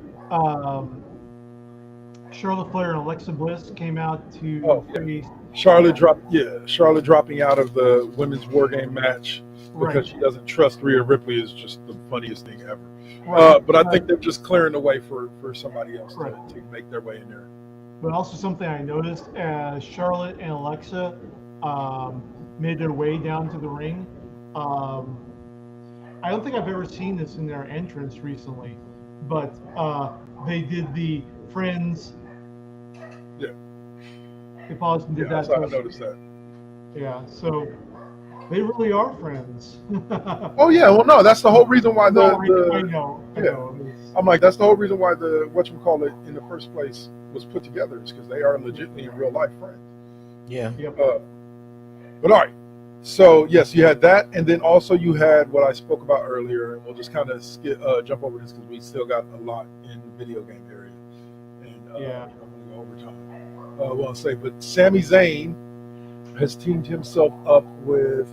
Charlotte Flair and Alexa Bliss came out to face Charlotte dropping out of the women's War Game match because she doesn't trust Rhea Ripley is just the funniest thing ever. But I think they're just clearing the way for somebody else to make their way in there. But also something I noticed as Charlotte and Alexa made their way down to the ring. I don't think I've ever seen this in their entrance recently, but they did the Friends. Yeah. They paused and did that. I noticed that. Yeah, so they really are friends. Oh yeah, well no, that's the whole reason why I know. I'm like, that's the whole reason why the whatchamacallit in the first place was put together is because they are legitimately in real life friends. Yeah. Yep. But all right. So yes, you had that, and then also you had what I spoke about earlier, and we'll just kind of jump over this because we still got a lot in the video game area, and I'm gonna go over time. But Sami Zayn has teamed himself up with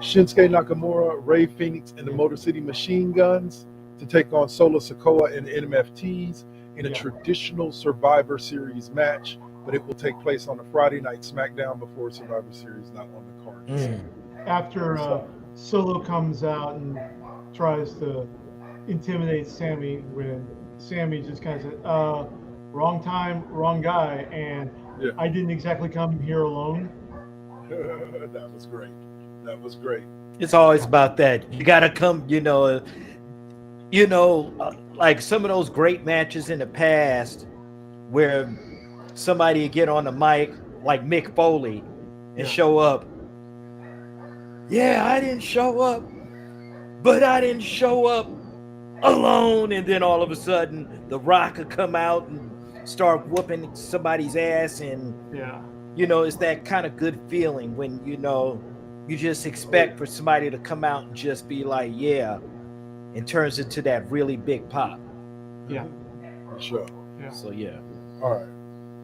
Shinsuke Nakamura, Rey Fenix, and the Motor City Machine Guns to take on Solo Sikoa and MFTs in a traditional Survivor Series match, but it will take place on a Friday night SmackDown before Survivor Series, not on the card. After Solo comes out and tries to intimidate Sami, when Sami just kind of said, wrong time, wrong guy, and I didn't exactly come here alone. That was great. It's always about that. You got to come, like some of those great matches in the past where somebody would get on the mic, like Mick Foley, and show up. Yeah, I didn't show up, but I didn't show up alone. And then all of a sudden, The Rock would come out and start whooping somebody's ass. And, it's that kind of good feeling when, you just expect for somebody to come out and just be like, yeah, and turns into that really big pop. Yeah. For sure. Yeah. So, yeah. All right.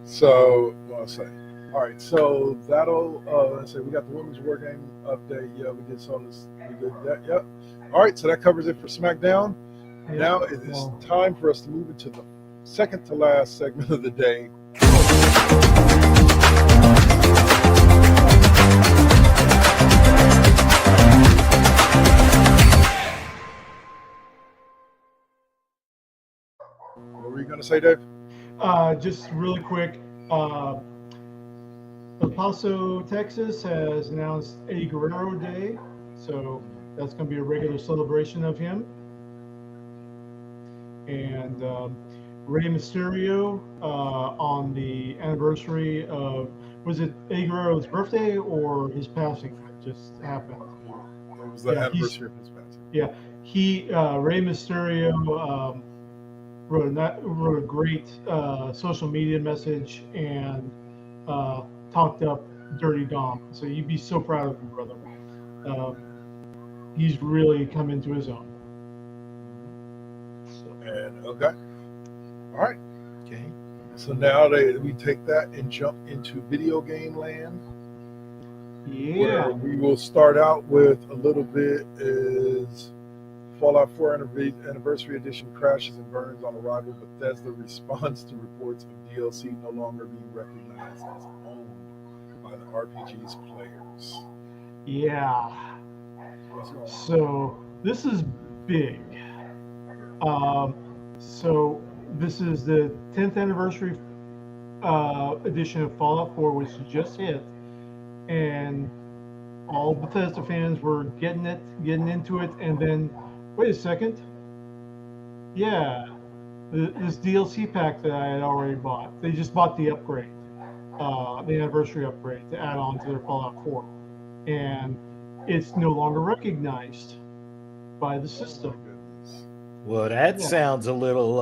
So, what I'll say. All right. So that'll, let's say we got the women's war game update. Yeah, we did some of this. We did that. Yep. All right. So that covers it for SmackDown. Yeah. Now it is time for us to move into the second to last segment of the day. What were you going to say, Dave? Just really quick, El Paso, Texas has announced Eddie Guerrero Day, so that's going to be a regular celebration of him. And Rey Mysterio on the anniversary of, was it Eddie Guerrero's birthday or his passing that just happened? It was the anniversary of his passing. Yeah, Rey Mysterio wrote a great social media message and talked up Dirty Dom. So you'd be so proud of him, brother. He's really come into his own. And okay. All right. Okay. So now we take that and jump into video game land. Yeah. Where we will start out with a little bit is Fallout 4 Anniversary Edition crashes and burns on arrival. Bethesda responds to reports of DLC no longer being recognized as owned by the RPG's players. Yeah. So this is big. So this is the 10th anniversary edition of Fallout 4, which just hit, and all Bethesda fans were getting into it, and then wait a second, yeah, this DLC pack that I had already bought, they just bought the upgrade, the anniversary upgrade to add on to their Fallout 4, and it's no longer recognized by the system. Well, that sounds a little.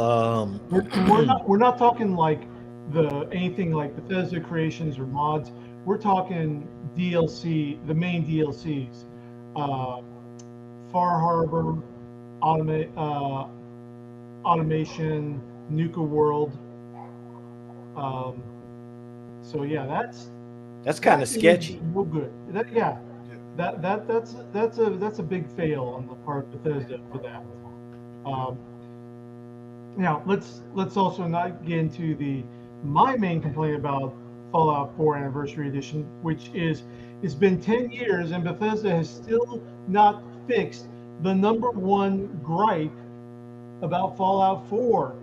We're not talking like anything like Bethesda creations or mods. We're talking DLC, the main DLCs, Far Harbor, Automation, Nuka World. So yeah, that's kind of sketchy. No good. That's a big fail on the part of Bethesda for that. Now let's also not get into my main complaint about Fallout 4 Anniversary Edition, which is it's been 10 years and Bethesda has still not fixed the number one gripe about Fallout 4,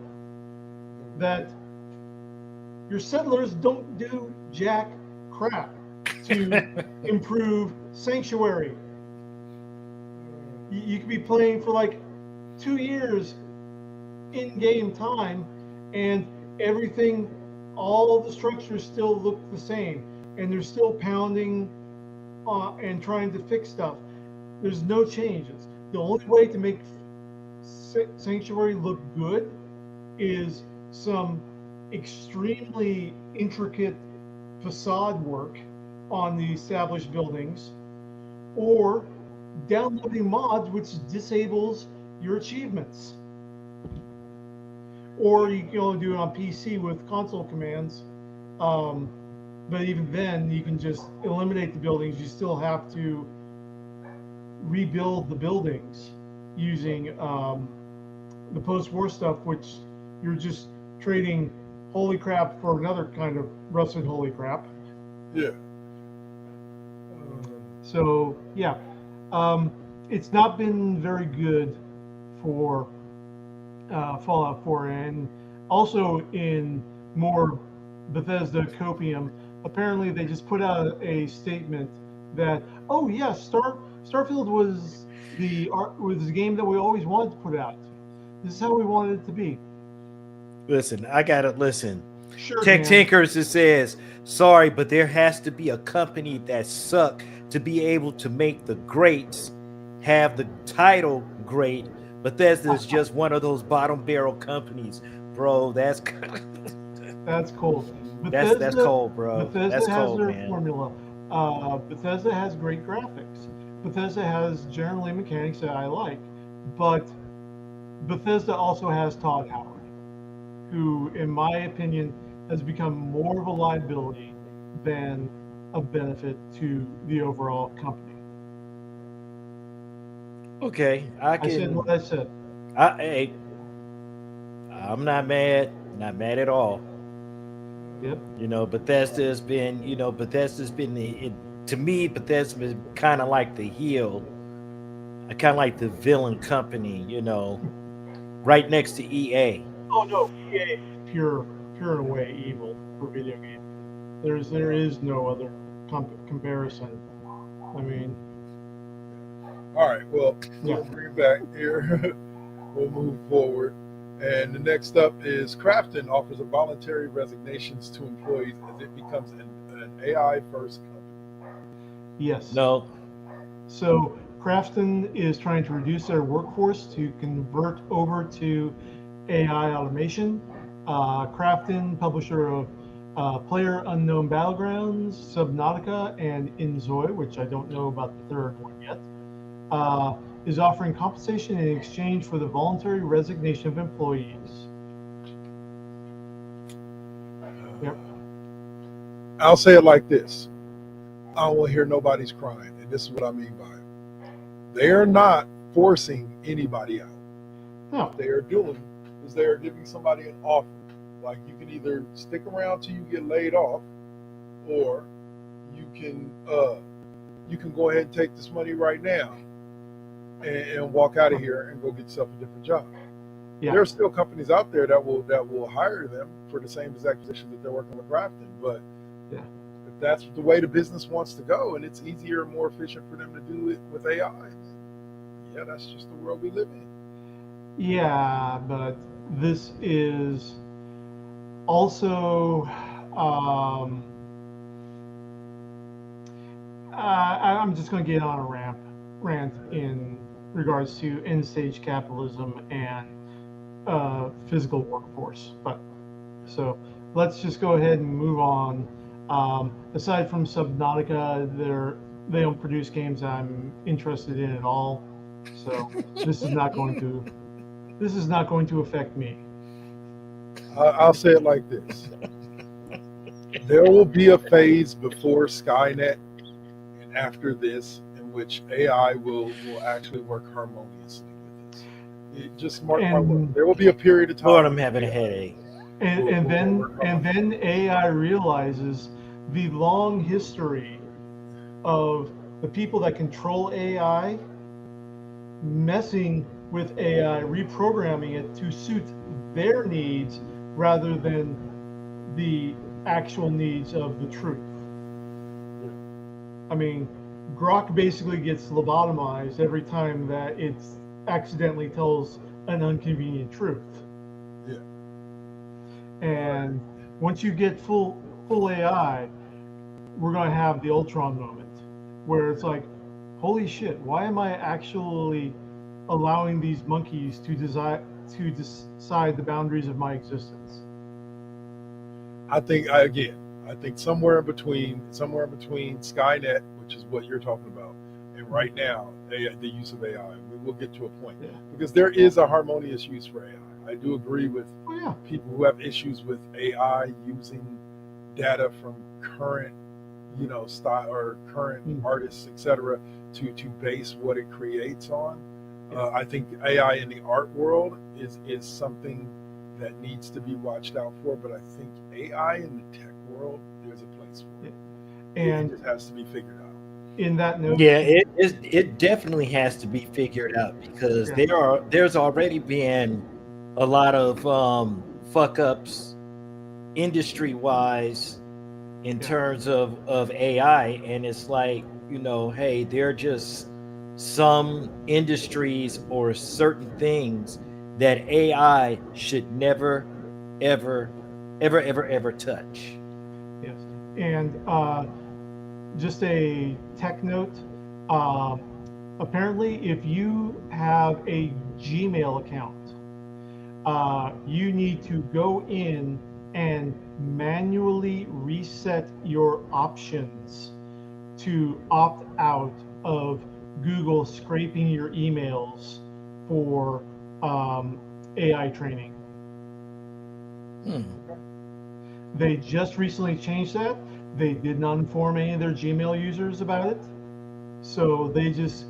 that your settlers don't do jack crap to improve Sanctuary. You could be playing for like 2 years in-game time and everything, all of the structures still look the same and they're still pounding and trying to fix stuff. There's no changes. The only way to make Sanctuary look good is some extremely intricate facade work on the established buildings, or downloading mods which disables your achievements. Or you can only do it on PC with console commands. But even then, you can just eliminate the buildings. You still have to rebuild the buildings using the post-war stuff, which you're just trading holy crap for another kind of rusted holy crap. Yeah. So yeah, it's not been very good for Fallout 4, and also in more Bethesda copium, apparently they just put out a statement that, oh yes, Starfield was the game that we always wanted to put out. This is how we wanted it to be. Listen, I gotta listen. Sure, Tech Dan. Tinkers, it says, sorry, but there has to be a company that suck to be able to make the greats have the title great. Bethesda is just one of those bottom barrel companies, bro. That's That's cold. that's cold, bro. Bethesda That's has cold, their man. formula. Bethesda has great graphics. Bethesda has generally mechanics that I like, but Bethesda also has Todd Howard, who, in my opinion, has become more of a liability than a benefit to the overall company. Okay, I said what I said. Hey, I'm not mad at all. Yep. You know, Bethesda's been to me, Bethesda's been kind of like the heel. I kind of like the villain company, you know, right next to EA. Oh no, EA is pure and away evil for video games. There is no other comparison. I mean, All right, well, Yeah. we'll bring it back here. We'll move forward. And the next up is Crafton offers a voluntary resignations to employees as it becomes an AI first company. yes. No, So Crafton is trying to reduce their workforce to convert over to AI automation. Crafton, publisher of Player Unknown Battlegrounds, Subnautica, and Inzoi, which I don't know about the third one yet, is offering compensation in exchange for the voluntary resignation of employees. Yep. I'll say it like this. I don't want to hear nobody's crying, and this is what I mean by it. They're not forcing anybody out. No. What they are doing is they are giving somebody an offer. Like, you can either stick around till you get laid off, or you can go ahead and take this money right now and walk out of here and go get yourself a different job. Yeah. There are still companies out there that will hire them for the same exact position that they're working with Grafton, but Yeah. if that's the way the business wants to go and it's easier and more efficient for them to do it with AI, yeah, that's just the world we live in. Yeah, but this is also I'm just going to get on a rant in regards to end stage capitalism and physical workforce. But so let's just go ahead and move on. Aside from Subnautica, they don't produce games I'm interested in at all. So this is not going to affect me. I'll say it like this. There will be a phase before Skynet and after this in which AI will actually work harmoniously with this. Just mark my word. There will be a period of time. Lord, I'm having a headache. And then AI realizes the long history of the people that control AI messing with AI, reprogramming it to suit their needs rather than the actual needs of the truth. I mean, Grok basically gets lobotomized every time that it accidentally tells an inconvenient truth. Yeah. And once you get full AI, we're going to have the Ultron moment where it's like, holy shit, why am I actually allowing these monkeys to decide the boundaries of my existence? I think somewhere in between Skynet, which is what you're talking about, and right now the use of AI, we will get to a point because there is a harmonious use for AI. I do agree with people who have issues with AI using data from current, style or current artists, etc., to base what it creates on. I think AI in the art world is something that needs to be watched out for, but I think AI in the tech world, there's a place for it. And it has to be figured out. In that note, yeah, it definitely has to be figured out because there's already been a lot of fuck ups industry wise in terms of AI, and it's like, hey, they're just some industries or certain things that AI should never, ever, ever touch. Yes. And just a tech note. Uh, Apparently, if you have a Gmail account, you need to go in and manually reset your options to opt out of Google scraping your emails for AI training. They just recently changed that. They did not inform any of their Gmail users about it. So they just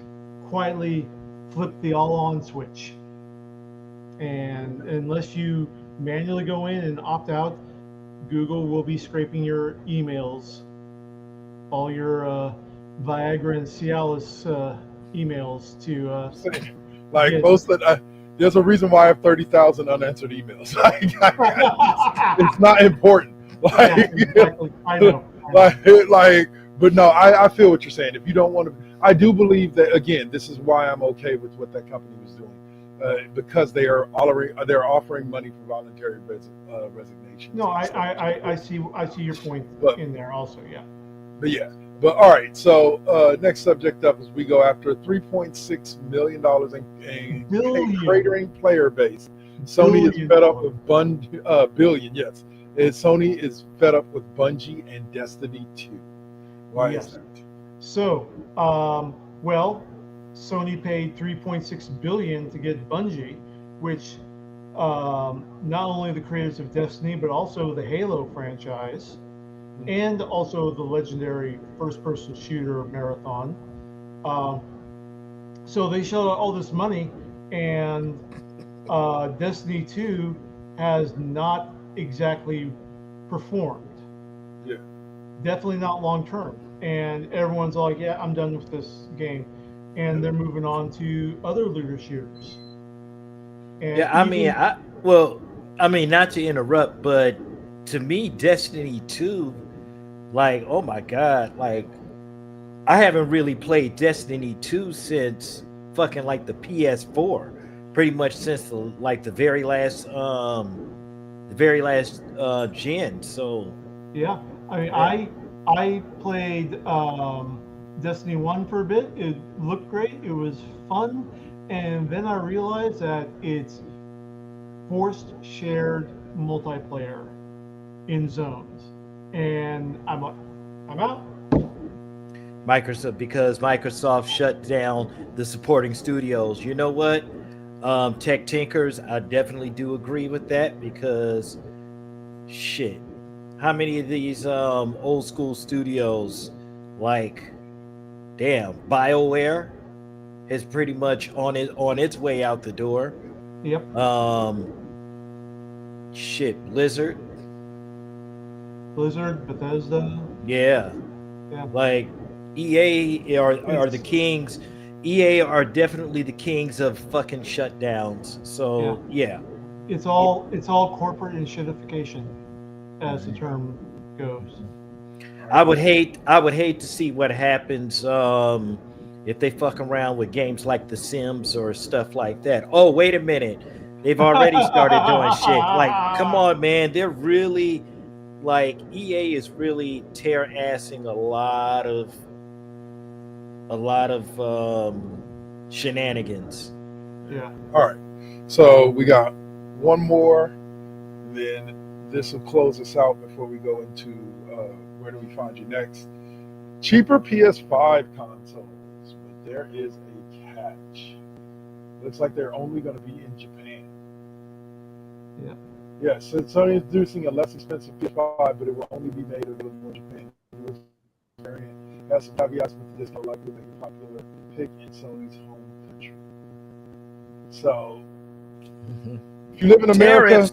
quietly flipped the all on switch. And unless you manually go in and opt out, Google will be scraping your emails, all your Viagra and Cialis emails to Like get- most of there's a reason why I have 30,000 unanswered emails. It's not important. Yeah, exactly. I know. But no, I feel what you're saying. If you don't want to, I do believe that, again, this is why I'm okay with what that company was doing, because they're offering money for voluntary resignation. No, I see your point in there also. Yeah. But all right. So next subject up is we go after $3.6 million in cratering player base. Sony is fed up with billion. Yes, Sony is fed up with Bungie and Destiny 2. Why is that? So, well, Sony paid $3.6 billion to get Bungie, which not only the creators of Destiny, but also the Halo franchise, and also the legendary first-person shooter Marathon. So they shelled out all this money, and Destiny 2 has not exactly performed. Yeah. Definitely not long-term. And everyone's like, yeah, I'm done with this game. And they're moving on to other looter shooters. And Yeah, I mean, not to interrupt, but to me, Destiny 2, like, oh my God, like, I haven't really played Destiny 2 since fucking like the PS4, pretty much since the very last gen. So yeah, I mean, I played Destiny 1 for a bit. It looked great. It was fun. And then I realized that it's forced shared multiplayer in zones. And I'm out. because Microsoft shut down the supporting studios. You know what? Tech Tinkers, I definitely do agree with that, because shit, how many of these old school studios, like, damn, BioWare is pretty much on its way out the door. Yep. Shit, Blizzard, Bethesda. yeah. Like, EA are the kings. EA are definitely the kings of fucking shutdowns. So yeah. It's all corporate and shitification, as the term goes. I would hate to see what happens if they fuck around with games like The Sims or stuff like that. Oh, wait a minute. They've already started doing shit. Like, come on, man. They're really, like, EA is really tear-assing a lot of shenanigans. Yeah. All right. So we got one more, then this will close us out before we go into where do we find you next. Cheaper PS5 consoles, but there is a catch. Looks like they're only going to be in Japan. Yeah. Yeah, so Sony is introducing a less expensive PS5, but it will only be made available in Japan. It has some caveats, but this will likely make a popular pick in Sony's home country. So, if you live in America,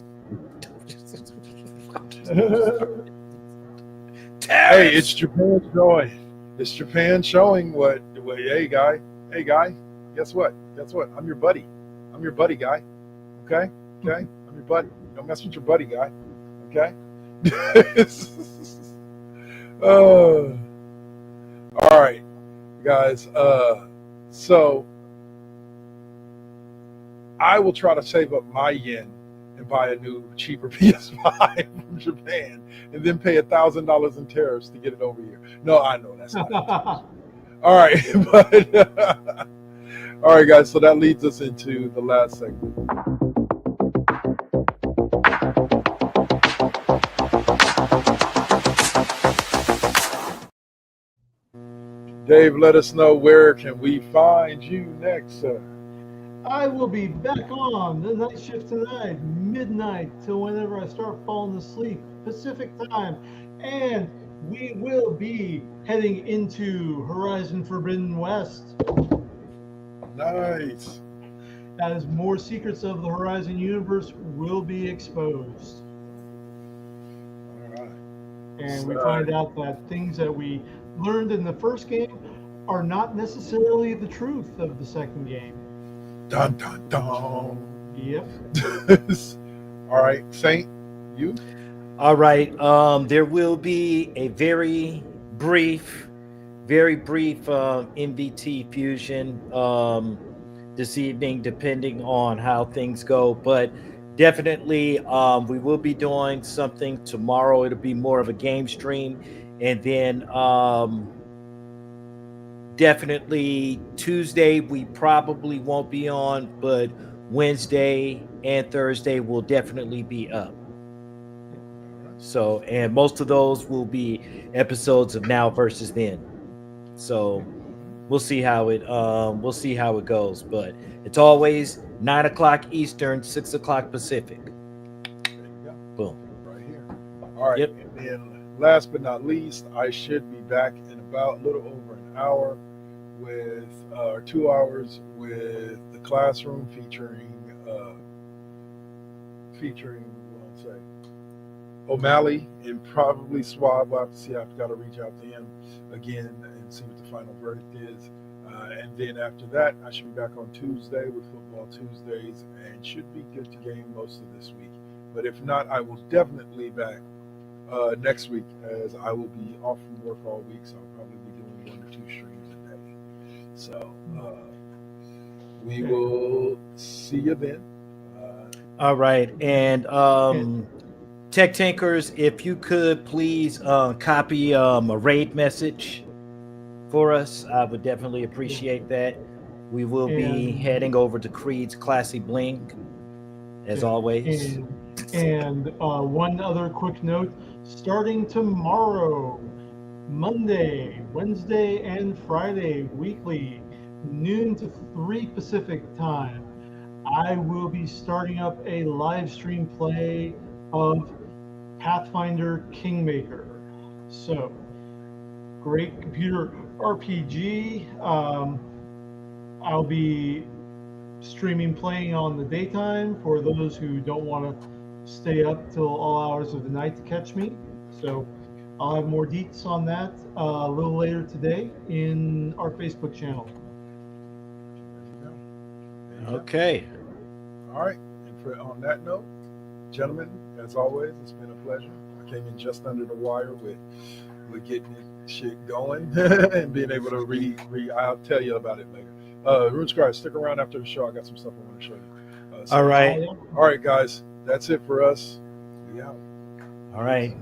hey, it's Japan showing. It's Japan showing what? Hey, guy. Guess what? I'm your buddy. I'm your buddy, guy. Okay. I'm your buddy. Don't mess with your buddy, guy. Okay. All right, guys. So I will try to save up my yen and buy a new, cheaper PS5 from Japan, and then pay $1,000 in tariffs to get it over here. No, I know that's not it. All right, but all right, guys. So that leads us into the last segment. Dave, let us know, where can we find you next, sir? I will be back on the night shift tonight, midnight till whenever I start falling asleep, Pacific time. And we will be heading into Horizon Forbidden West Nice. as more secrets of the Horizon universe will be exposed. All right. And we find out that things that we learned in the first game are not necessarily the truth of the second game. Dun dun dun. Yep. All right, Saint, you? All right. There will be a very brief MVT fusion this evening, depending on how things go. But definitely, we will be doing something tomorrow. It'll be more of a game stream, and then definitely Tuesday we probably won't be on, but Wednesday and Thursday will definitely be up. So, and most of those will be episodes of Now versus Then. So we'll see how it goes. But it's always 9 o'clock Eastern, 6 o'clock Pacific. There you go. Boom. Right here. All right. Yep. And then last but not least, I should be back in about a little over an hour with 2 hours with the classroom featuring what I'll say, O'Malley and probably Swab. We'll have to see. I've got to reach out to him again and see what the final verdict is. And then after that, I should be back on Tuesday with Football Tuesdays and should be good to game most of this week. But if not, I will definitely be back next week, as I will be off from work all week, so I'll probably be doing 1 or 2 streams a day. So we will see you then. All right. And Tech Tankers, if you could please copy a raid message for us, I would definitely appreciate that. We will be heading over to Creed's Classy Bling, as always. And one other quick note, starting tomorrow, Monday, Wednesday, and Friday, weekly, noon to 3 Pacific time, I will be starting up a live stream play of Pathfinder Kingmaker. So, great computer RPG. I'll be streaming playing on the daytime for those who don't want to stay up till all hours of the night to catch me. So I'll have more deets on that a little later today in our Facebook channel. Okay. All right. And on that note, gentlemen, as always, it's been a pleasure. I came in just under the wire with getting this shit going and being able to read. I'll tell you about it later. RuneScribe, stick around after the show. I got some stuff I want to show you. All right. All right, guys. That's it for us. We out. All right.